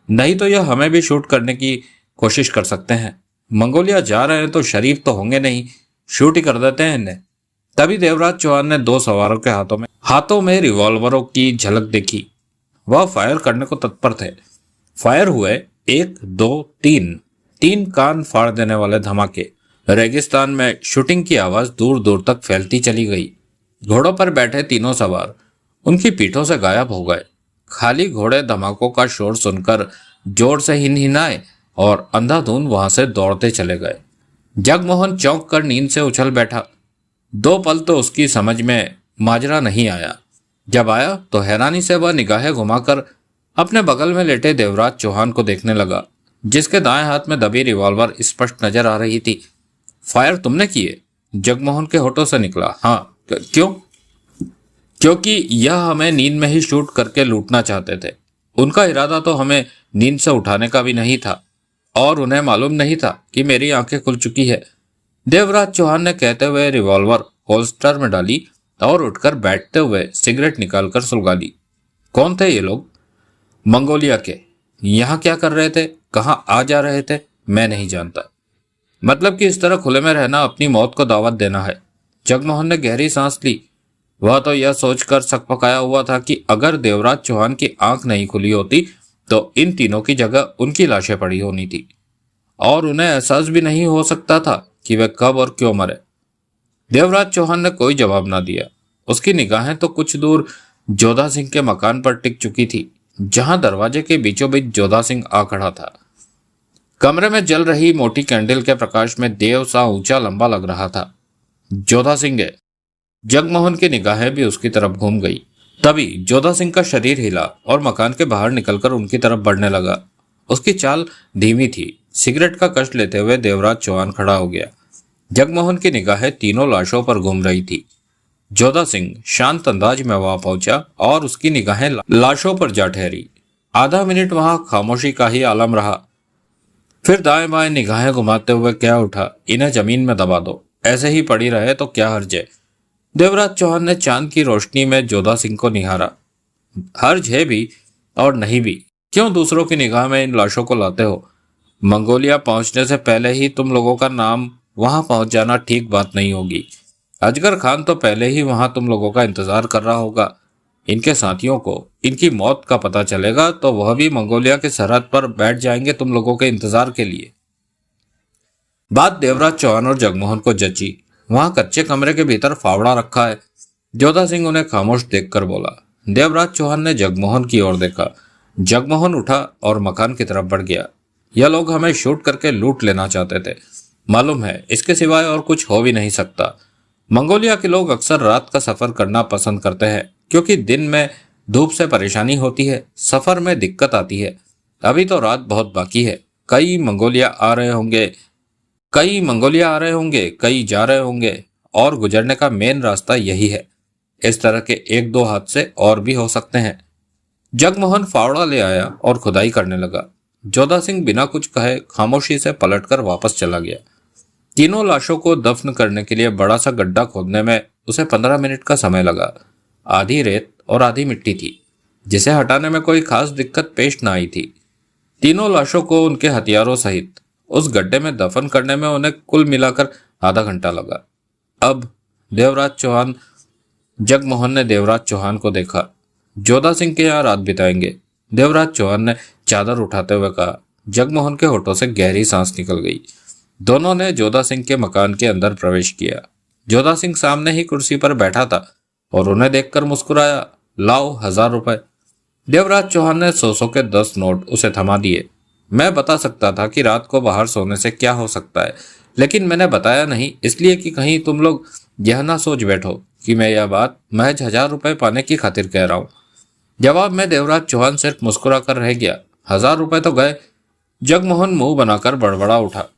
नहीं तो यह हमें भी शूट करने की कोशिश कर सकते हैं। मंगोलिया जा रहे हैं तो शरीफ तो होंगे नहीं, शूट ही कर देते हैं इन्हें। तभी देवराज चौहान ने दो सवारों के हाथों में रिवॉल्वरों की झलक देखी। वह फायर करने को तत्पर थे। फायर हुए, 1 2 3, 3 कान फाड़ देने वाले धमाके। रेगिस्तान में शूटिंग की आवाज दूर दूर तक फैलती चली गई। घोड़ों पर बैठे तीनों सवार उनकी पीठों से गायब हो गए। खाली घोड़े धमाकों का शोर सुनकर जोर से हिनहिनाए और अंधाधुंध वहां से दौड़ते चले गए। जगमोहन चौंक कर नींद से उछल बैठा। 2 पल तो उसकी समझ में माजरा नहीं आया। जब आया तो हैरानी से वह निगाहें घुमाकर अपने बगल में लेटे देवराज चौहान को देखने लगा, जिसके दाएं हाथ में दबी रिवॉल्वर स्पष्ट नजर आ रही थी। फायर तुमने किए? जगमोहन के होठों से निकला। हाँ। क्यों? क्योंकि यह हमें नींद में ही शूट करके लूटना चाहते थे। उनका इरादा तो हमें नींद से उठाने का भी नहीं था, और उन्हें मालूम नहीं था कि मेरी आंखें खुल चुकी है। देवराज चौहान ने कहते हुए रिवॉल्वर होल्स्टर में डाली और उठकर बैठते हुए सिगरेट निकालकर सुलगा ली। कौन थे ये लोग? मंगोलिया के। यहाँ क्या कर रहे थे, कहाँ आ जा रहे थे, मैं नहीं जानता। मतलब कि इस तरह खुले में रहना अपनी मौत को दावत देना है। जगमोहन ने गहरी सांस ली। वह तो यह सोचकर सकपकाया हुआ था कि अगर देवराज चौहान की आंख नहीं खुली होती तो इन तीनों की जगह उनकी लाशें पड़ी होनी थी, और उन्हें एहसास भी नहीं हो सकता था कि वे कब और क्यों मरे। देवराज चौहान ने कोई जवाब ना दिया। उसकी निगाहें तो कुछ दूर जोधा सिंह के मकान पर टिक चुकी थी, जहां दरवाजे के बीचों बीच जोधा सिंह आ खड़ा था। कमरे में जल रही मोटी कैंडल के प्रकाश में देव सा ऊंचा लंबा लग रहा था। जोधा सिंह है। जगमोहन की निगाहें भी उसकी तरफ घूम गई। तभी जोधा सिंह का शरीर हिला और मकान के बाहर निकलकर उनकी तरफ बढ़ने लगा। उसकी चाल धीमी थी। सिगरेट का कष्ट लेते हुए देवराज चौहान खड़ा हो गया। जगमोहन की निगाहें तीनों लाशों पर घूम रही थी। जोधा सिंह शांत अंदाज में वहां पहुंचा और उसकी निगाहें लाशों पर जा ठहरी। आधा मिनट वहां खामोशी का ही आलम रहा। फिर दाएं बाएं निगाहें घुमाते हुए क्या उठा, इन्हें जमीन में दबा दो, ऐसे ही पड़ी रहे तो क्या हर्ज है। देवराज चौहान ने चांद की रोशनी में जोधा सिंह को निहारा। हर्ज है भी और नहीं भी, क्यों दूसरों की निगाह में इन लाशों को लाते हो? मंगोलिया पहुंचने से पहले ही तुम लोगों का नाम वहां पहुंच जाना ठीक बात नहीं होगी। अजगर खान तो पहले ही वहां तुम लोगों का इंतजार कर रहा होगा। इनके साथियों को इनकी मौत का पता चलेगा तो वह भी मंगोलिया के सरहद पर बैठ जाएंगे तुम लोगों के इंतजार के लिए। बात देवराज चौहान और जगमोहन को जची। वहां कच्चे कमरे के भीतर फावड़ा रखा है। जोधा सिंह उन्हें खामोश देखकर बोला। देवराज चौहान ने जगमोहन की ओर देखा। जगमोहन उठा और मकान की तरफ बढ़ गया। यह लोग हमें शूट करके लूट लेना चाहते थे, मालूम है, इसके सिवाय और कुछ हो भी नहीं सकता। मंगोलिया के लोग अक्सर रात का सफर करना पसंद करते हैं, क्योंकि दिन में धूप से परेशानी होती है, सफर में दिक्कत आती है। अभी तो रात बहुत बाकी है। कई मंगोलिया आ रहे होंगे, कई जा रहे होंगे, और गुजरने का मेन रास्ता यही है। इस तरह के 1-2 हादसे और भी हो सकते हैं। जगमोहन फावड़ा ले आया और खुदाई करने लगा। जोधा सिंह बिना कुछ कहे खामोशी से पलटकर वापस चला गया। तीनों लाशों को दफन करने के लिए बड़ा सा गड्ढा खोदने में उसे 15 मिनट का समय लगा। आधी रेत और आधी मिट्टी थी, जिसे हटाने में कोई खास दिक्कत पेश न आई थी। तीनों लाशों को उनके हथियारों सहित उस गड्ढे में दफन करने में उन्हें कुल मिलाकर आधा घंटा लगा। अब जगमोहन ने देवराज चौहान को देखा। जोधा सिंह के यहाँ रात बिताएंगे, देवराज चौहान ने चादर उठाते हुए कहा। जगमोहन के होठों से गहरी सांस निकल गई। दोनों ने जोधा सिंह के मकान के अंदर प्रवेश किया। जोधा सिंह सामने ही कुर्सी पर बैठा था और उन्हें देखकर मुस्कुराया। लाओ 1000 रुपए। देवराज चौहान ने 100 के 10 नोट उसे थमा दिए। मैं बता सकता था कि रात को बाहर सोने से क्या हो सकता है, लेकिन मैंने बताया नहीं, इसलिए कि कहीं तुम लोग यह ना सोच बैठो कि मैं यह बात महज 1000 रुपए पाने की खातिर कह रहा हूं। जवाब में देवराज चौहान सिर्फ मुस्कुरा कर रह गया। 1000 रुपए तो गए, जगमोहन मुंह बनाकर बड़बड़ा उठा।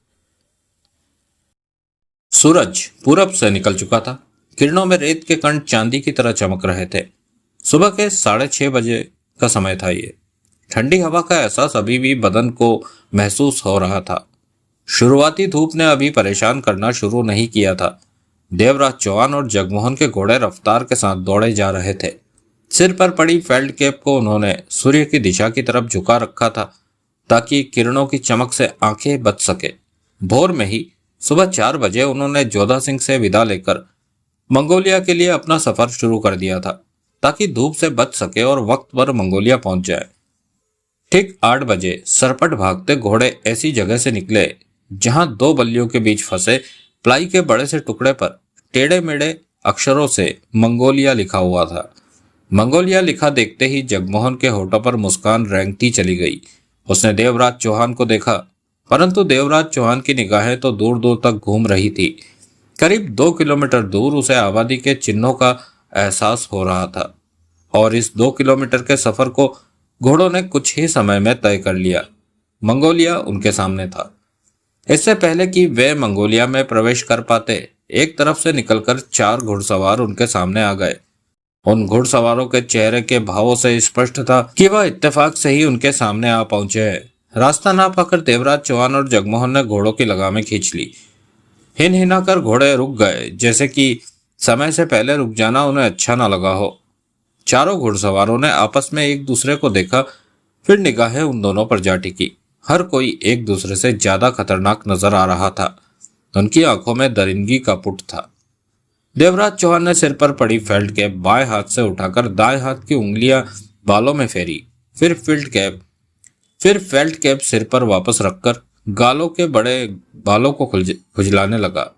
सूरज पूरब से निकल चुका था। किरणों में रेत के कण चांदी की तरह चमक रहे थे। सुबह के 6:30 बजे का समय था ये। ठंडी हवा का एहसास अभी भी बदन को महसूस हो रहा था। शुरुआती धूप ने अभी परेशान करना शुरू नहीं किया था। देवराज चौहान और जगमोहन के घोड़े रफ्तार के साथ दौड़े जा रहे थे। सिर पर पड़ी फेल्ट कैप को उन्होंने सूर्य की दिशा की तरफ झुका रखा था ताकि किरणों की चमक से आंखें बच सके। भोर में ही सुबह 4 बजे उन्होंने जोधा सिंह से विदा लेकर मंगोलिया के लिए अपना सफर शुरू कर दिया था ताकि धूप से बच सके और वक्त पर मंगोलिया पहुंच जाए। ठीक 8 बजे सरपट भागते घोड़े ऐसी जगह से निकले जहां दो बल्लियों के बीच फंसे प्लाई के बड़े से टुकड़े पर टेढ़े मेढ़े अक्षरों से मंगोलिया लिखा हुआ था। मंगोलिया लिखा देखते ही जगमोहन के होठों पर मुस्कान रेंगती चली गई। उसने देवराज चौहान को देखा, परंतु देवराज चौहान की निगाहें तो दूर दूर तक घूम रही थी। करीब 2 किलोमीटर दूर उसे आबादी के चिन्हों का एहसास हो रहा था और इस 2 किलोमीटर के सफर को घोड़ों ने कुछ ही समय में तय कर लिया। मंगोलिया उनके सामने था। इससे पहले कि वे मंगोलिया में प्रवेश कर पाते, एक तरफ से निकलकर 4 घुड़सवार उनके सामने आ गए। उन घुड़सवारों के चेहरे के भावों से स्पष्ट था कि वह इत्तेफाक से ही उनके सामने आ पहुंचे हैं। रास्ता ना पाकर देवराज चौहान और जगमोहन ने घोड़ों की लगामें खींच ली। हिन हिनाकर घोड़े रुक गए, जैसे कि समय से पहले रुक जाना उन्हें अच्छा ना लगा हो। चारों घुड़सवारों ने आपस में एक दूसरे को देखा, फिर निगाहें उन दोनों पर जा टिकी। हर कोई एक दूसरे से ज्यादा खतरनाक नजर आ रहा था। उनकी आंखों में दरिंदगी का पुट था। देवराज चौहान ने सिर पर पड़ी फेल्ट कैप बाएं हाथ से उठाकर दाएं हाथ की उंगलियां बालों में फेरी, फिर फेल्ट कैप सिर पर वापस रखकर गालों के बड़े बालों को खुजलाने लगा।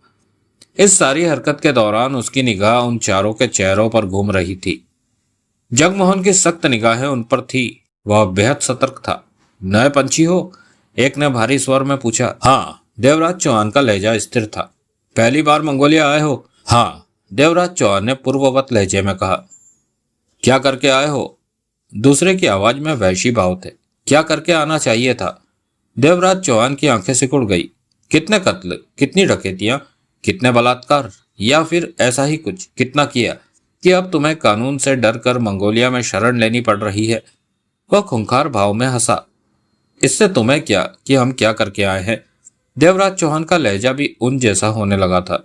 इस सारी हरकत के दौरान उसकी निगाह उन चारों के चेहरों पर घूम रही थी। जगमोहन की सख्त निगाहें उन पर थी। वह बेहद सतर्क था। नए पंछी हो? एक ने भारी स्वर में पूछा। हाँ, देवराज चौहान का लहजा स्थिर था। पहली बार मंगोलिया आए हो? हाँ, देवराज चौहान ने पूर्ववत लहजे में कहा। क्या करके आए हो? दूसरे की आवाज में वहशी भाव थे। क्या करके आना चाहिए था? देवराज चौहान की आंखें सिकुड़ गई। कितने कत्ल, कितनी डकैतियां, कितने बलात्कार, या फिर ऐसा ही कुछ? कितना किया कि अब तुम्हें कानून से डर कर मंगोलिया में शरण लेनी पड़ रही है? वह खूंखार भाव में हंसा। इससे तुम्हें क्या कि हम क्या करके आए हैं? देवराज चौहान का लहजा भी उन जैसा होने लगा था।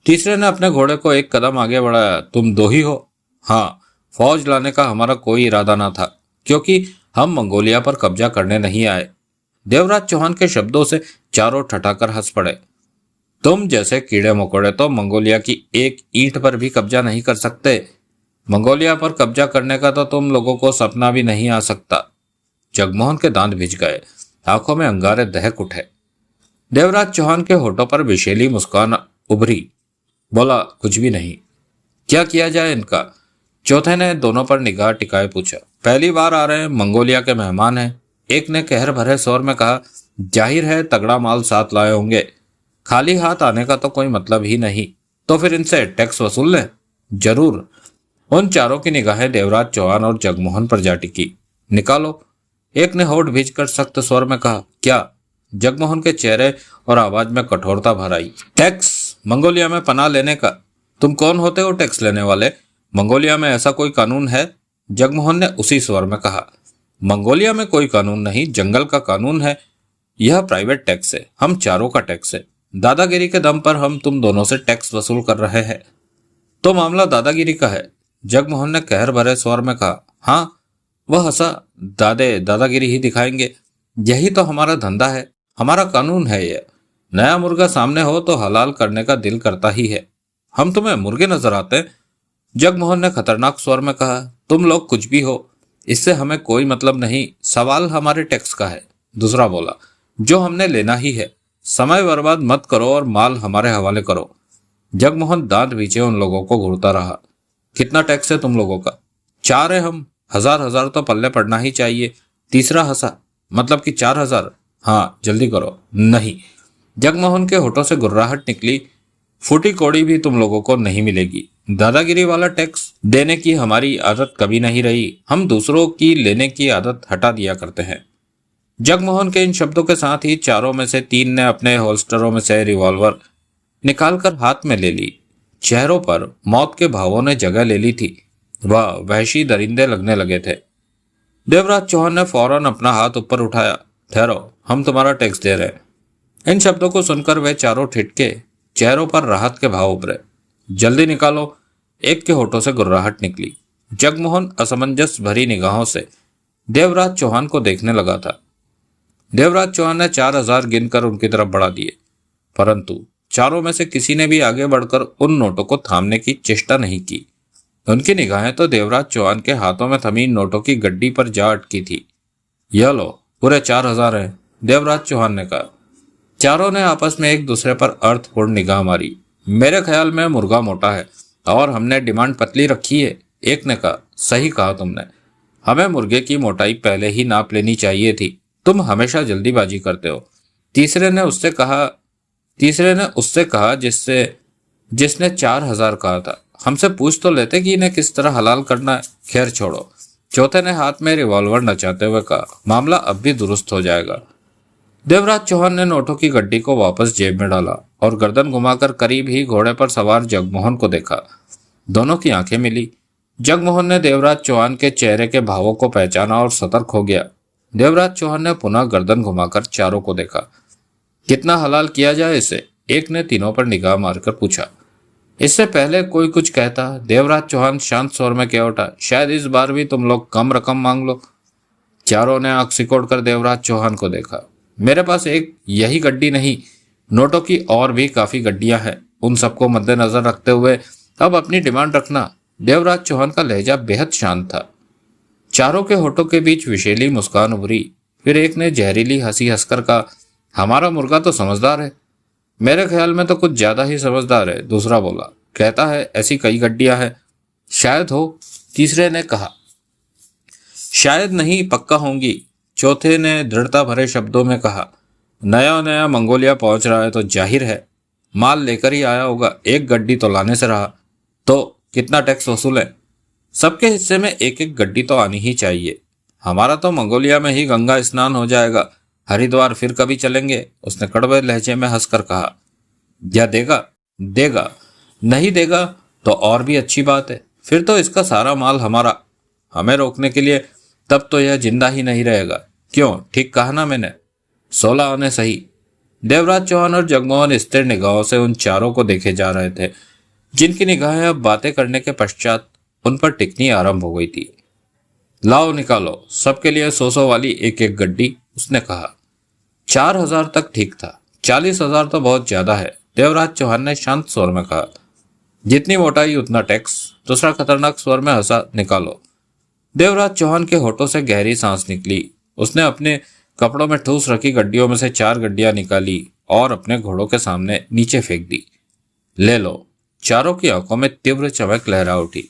तीसरे ने अपने घोड़े को एक कदम आगे बढ़ाया। तुम दो ही हो? हाँ, फौज लाने का हमारा कोई इरादा ना था, क्योंकि हम मंगोलिया पर कब्जा करने नहीं आए। देवराज चौहान के शब्दों से चारों ठठाकर हंस पड़े। तुम जैसे कीड़े मकोड़े तो मंगोलिया की एक ईंट पर भी कब्जा नहीं कर सकते। मंगोलिया पर कब्जा करने का तो तुम लोगों को सपना भी नहीं आ सकता। जगमोहन के दांत भिज गए, आंखों में अंगारे दहक उठे। देवराज चौहान के होठों पर विशेली मुस्कान उभरी। बोला, कुछ भी नहीं। क्या किया जाए इनका? चौथे ने दोनों पर निगाह टिकाए पूछा। पहली बार आ रहे हैं, मंगोलिया के मेहमान हैं। एक ने कहर भरे स्वर में कहा। जाहिर है तगड़ा माल साथ लाए होंगे। खाली हाथ आने का तो कोई मतलब ही नहीं। तो फिर इनसे टैक्स वसूल लें। जरूर। उन चारों की निगाहें देवराज चौहान और जगमोहन पर जा टिकी। निकालो, एक ने होठ भींचकर सख्त स्वर में कहा। क्या? जगमोहन के चेहरे और आवाज में कठोरता भर आई। टैक्स? मंगोलिया में पनाह लेने का? तुम कौन होते हो टैक्स लेने वाले? मंगोलिया में ऐसा कोई कानून है? जगमोहन ने उसी स्वर में कहा। मंगोलिया में कोई कानून नहीं, जंगल का कानून है। यह प्राइवेट टैक्स है, हम चारों का टैक्स है। दादागिरी के दम पर हम तुम दोनों से टैक्स वसूल कर रहे हैं। तो मामला दादागिरी का है? जगमोहन ने कहर भरे स्वर में कहा। हाँ, वह हंसा। दादागिरी ही दिखाएंगे। यही तो हमारा धंधा है, हमारा कानून है यह। नया मुर्गा सामने हो तो हलाल करने का दिल करता ही है। हम तुम्हें मुर्गे नजर आते हैं? जगमोहन ने खतरनाक स्वर में कहा। तुम लोग कुछ भी हो, इससे हमें कोई मतलब नहीं। सवाल हमारे टैक्स का है। दूसरा बोला। जो हमने लेना ही है। समय बर्बाद मत करो और माल हमारे हवाले करो। जगमोहन दांत भींचे उन लोगों को घूरता रहा। कितना टैक्स है तुम लोगों का? 4 है हम। 1000 तो पल्ले पड़ना ही चाहिए। तीसरा हंसा। मतलब कि 4000? हाँ, जल्दी करो। नहीं। जगमोहन के होठों से गुर्राहट निकली। फूटी कौड़ी भी तुम लोगों को नहीं मिलेगी। दादागिरी वाला टैक्स देने की हमारी आदत कभी नहीं रही। हम दूसरों की लेने की आदत हटा दिया करते हैं। जगमोहन के इन शब्दों के साथ ही चारों में से तीन ने अपने होल्स्टरों में से रिवॉल्वर निकालकर हाथ में ले ली। चेहरों पर मौत के भावों ने जगह ले ली थी। वह वहशी दरिंदे लगने लगे थे। देवराज चौहान ने फौरन अपना हाथ ऊपर उठाया। ठहरो, हम तुम्हारा टैक्स दे रहे हैं। इन शब्दों को सुनकर वे चारों ठिठके, चेहरों पर राहत के भाव उभरे। जल्दी निकालो, एक के होठों से गुर्राहट निकली। जगमोहन असमंजस भरी निगाहों से देवराज चौहान को देखने लगा था। देवराज चौहान ने 4,000 गिनकर उनकी तरफ बढ़ा दिए, परंतु चारों में से किसी ने भी आगे बढ़कर उन नोटों को थामने की चेष्टा नहीं की। उनकी निगाहें तो देवराज चौहान के हाथों में थमी नोटों की गड्डी पर जा अटकी थी। यह लो, पूरे 4,000 है, देवराज चौहान ने कहा। चारों ने आपस में एक दूसरे पर अर्थपूर्ण निगाह मारी। मेरे ख्याल में मुर्गा मोटा है और हमने डिमांड पतली रखी है, एक ने कहा। सही कहा तुमने, हमें मुर्गे की मोटाई पहले ही नाप लेनी चाहिए थी, तुम हमेशा जल्दीबाजी करते हो। तीसरे ने उससे कहा जिसने 4,000 कहा था। हमसे पूछ तो लेते कि इन्हें किस तरह हलाल करना है। खैर छोड़ो। चौथे ने हाथ में रिवॉल्वर नचाते हुए कहा, मामला अब भी दुरुस्त हो जाएगा। देवराज चौहान ने नोटों की गड्डी को वापस जेब में डाला और गर्दन घुमाकर करीब ही घोड़े पर सवार जगमोहन को देखा। दोनों की आंखें मिली। जगमोहन ने देवराज चौहान के चेहरे के भावों को पहचाना और सतर्क हो गया। देवराज चौहान ने पुनः गर्दन घुमाकर चारों को देखा। कितना हलाल किया जाए इसे? एक ने तीनों पर निगाह मारकर पूछा। इससे पहले कोई कुछ कहता, देवराज चौहान शांत स्वर में कह उठा, शायद इस बार भी तुम लोग कम रकम मांग लो। चारों ने आंख सिकोड़कर देवराज चौहान को देखा। मेरे पास एक यही गड्डी नहीं, नोटों की और भी काफी गड्डियां हैं। उन सबको मद्देनजर रखते हुए अब अपनी डिमांड रखना। देवराज चौहान का लहजा बेहद शांत था। चारों के होठों के बीच विशेली मुस्कान उभरी। फिर एक ने जहरीली हंसी हंसकर कहा, हमारा मुर्गा तो समझदार है। मेरे ख्याल में तो कुछ ज्यादा ही समझदार है, दूसरा बोला। कहता है ऐसी कई गड्डियां हैं। शायद हो, तीसरे ने कहा। शायद नहीं, पक्का होंगी, चौथे ने दृढ़ता भरे शब्दों में कहा। नया नया मंगोलिया पहुंच रहा है तो जाहिर है माल लेकर ही आया होगा। एक गड्डी तो लाने से रहा। तो कितना टैक्स वसूल है? सबके हिस्से में एक एक गड्डी तो आनी ही चाहिए। हमारा तो मंगोलिया में ही गंगा स्नान हो जाएगा, हरिद्वार फिर कभी चलेंगे, उसने कड़वे लहजे में हंसकर कहा। क्या देगा? देगा। नहीं देगा तो और भी अच्छी बात है, फिर तो इसका सारा माल हमारा। हमें रोकने के लिए तब तो यह जिंदा ही नहीं रहेगा। क्यों, ठीक कहा ना मैंने? 16 आने सही। देवराज चौहान और जगमोहन स्थिर निगाहों से उन चारों को देखे जा रहे थे, जिनकी निगाहें अब बातें करने के पश्चात उन पर टिकनी आरंभ हो गई थी। लाओ निकालो, सबके लिए 100 वाली एक एक गड्डी, उसने कहा। 4,000 तक ठीक था, 40,000 तो बहुत ज्यादा है, देवराज चौहान ने शांत स्वर में कहा। जितनी मोटाई उतना टैक्स, दूसरा खतरनाक स्वर में हंसा। निकालो। देवराज चौहान के होठों से गहरी सांस निकली। उसने अपने कपड़ों में ठूस रखी गड्डियों में से 4 गड्डियां निकाली और अपने घोड़ों के सामने नीचे फेंक दी। ले लो। चारों की आंखों में तीव्र चमक लहरा उठी।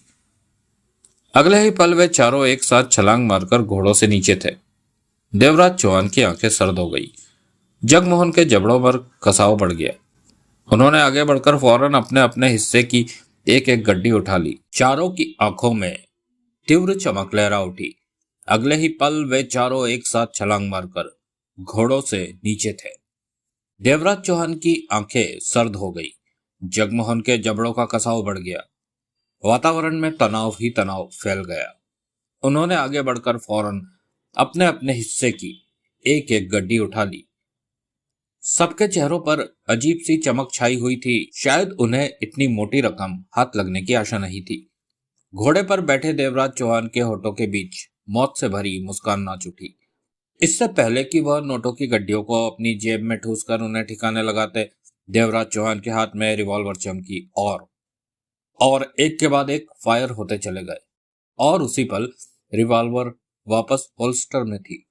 अगले ही पल वे चारों एक साथ छलांग मारकर घोड़ों से नीचे थे। देवराज चौहान की आंखें सर्द हो गई। जगमोहन के जबड़ों पर कसाव बढ़ गया। उन्होंने आगे बढ़कर फौरन अपने अपने हिस्से की एक एक गड्डी उठा ली। चारों की आंखों में तीव्र चमक लहरा उठी। अगले ही पल वे चारों एक साथ छलांग मारकर घोड़ों से नीचे थे। देवराज चौहान की आंखें सर्द हो गई। जगमोहन के जबड़ों का कसाव बढ़ गया। वातावरण में तनाव ही तनाव फैल गया। उन्होंने आगे बढ़कर फौरन अपने अपने हिस्से की एक एक गड्डी उठा ली। सबके चेहरों पर अजीब सी चमक छाई हुई थी। शायद उन्हें इतनी मोटी रकम हाथ लगने की आशा नहीं थी। घोड़े पर बैठे देवराज चौहान के होठों के बीच मौत से भरी मुस्कान नाच उठी। इससे पहले कि वह नोटों की गड्डियों को अपनी जेब में ठूस कर उन्हें ठिकाने लगाते, देवराज चौहान के हाथ में रिवॉल्वर चमकी और एक के बाद एक फायर होते चले गए और उसी पल रिवॉल्वर वापस होल्स्टर में थी।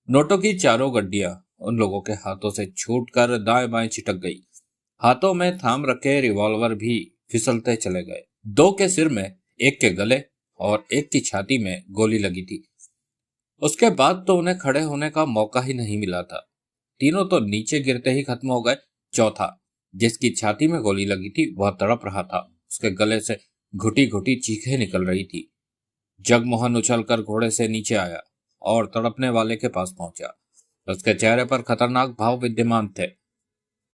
नोटों की चारों गड्डियां उन लोगों के हाथों से छूटकर दाएं बाएं छिटक गई। हाथों में थाम रखे रिवॉल्वर भी फिसलते चले गए। 2 के सिर में, एक के गले और एक की छाती में गोली लगी थी। उसके बाद तो उन्हें खड़े होने का मौका ही नहीं मिला था। तीनों तो नीचे गिरते ही खत्म हो गए। चौथा, जिसकी छाती में गोली लगी थी, वह तड़प रहा था। उसके गले से घुटी घुटी चीखें निकल रही थी। जगमोहन उछलकर घोड़े से नीचे आया और तड़पने वाले के पास पहुंचा। उसके चेहरे पर खतरनाक भाव विद्यमान थे।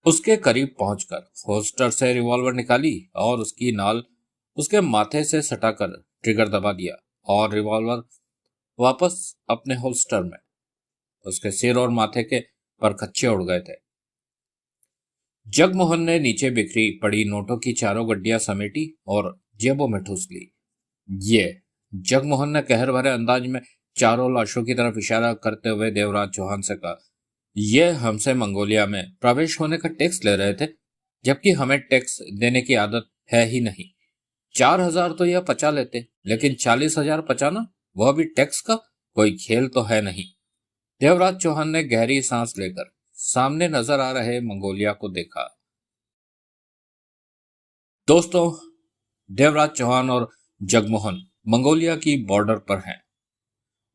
उसके करीब पहुंचकर होल्स्टर से रिवॉल्वर निकाली और उसकी नाल उसके माथे से सटाकर ट्रिगर दबा दिया और रिवॉल्वर वापस अपने होल्स्टर में। उसके सिर और माथे के परखच्चे उड़ गए थे। जगमोहन ने नीचे बिखरी पड़ी नोटों की चारों गड्डियां समेटी और जेबों में ठूस ली। ये जगमोहन ने कहर भरे अंदाज में चारों लाशों की तरफ इशारा करते हुए देवराज चौहान से कहा, ये हमसे मंगोलिया में प्रवेश होने का टैक्स ले रहे थे, जबकि हमें टैक्स देने की आदत है ही नहीं। 4,000 तो यह पचा लेते, लेकिन 40,000 पचाना, वह भी टैक्स का, कोई खेल तो है नहीं। देवराज चौहान ने गहरी सांस लेकर सामने नजर आ रहे मंगोलिया को देखा। दोस्तों, देवराज चौहान और जगमोहन मंगोलिया की बॉर्डर पर हैं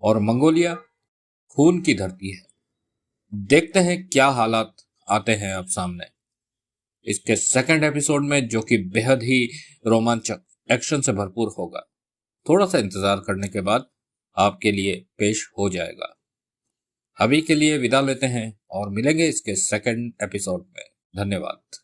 और मंगोलिया खून की धरती है। देखते हैं क्या हालात आते हैं अब सामने इसके सेकंड एपिसोड में, जो कि बेहद ही रोमांचक एक्शन से भरपूर होगा। थोड़ा सा इंतजार करने के बाद आपके लिए पेश हो जाएगा। अभी के लिए विदा लेते हैं और मिलेंगे इसके सेकंड एपिसोड में। धन्यवाद।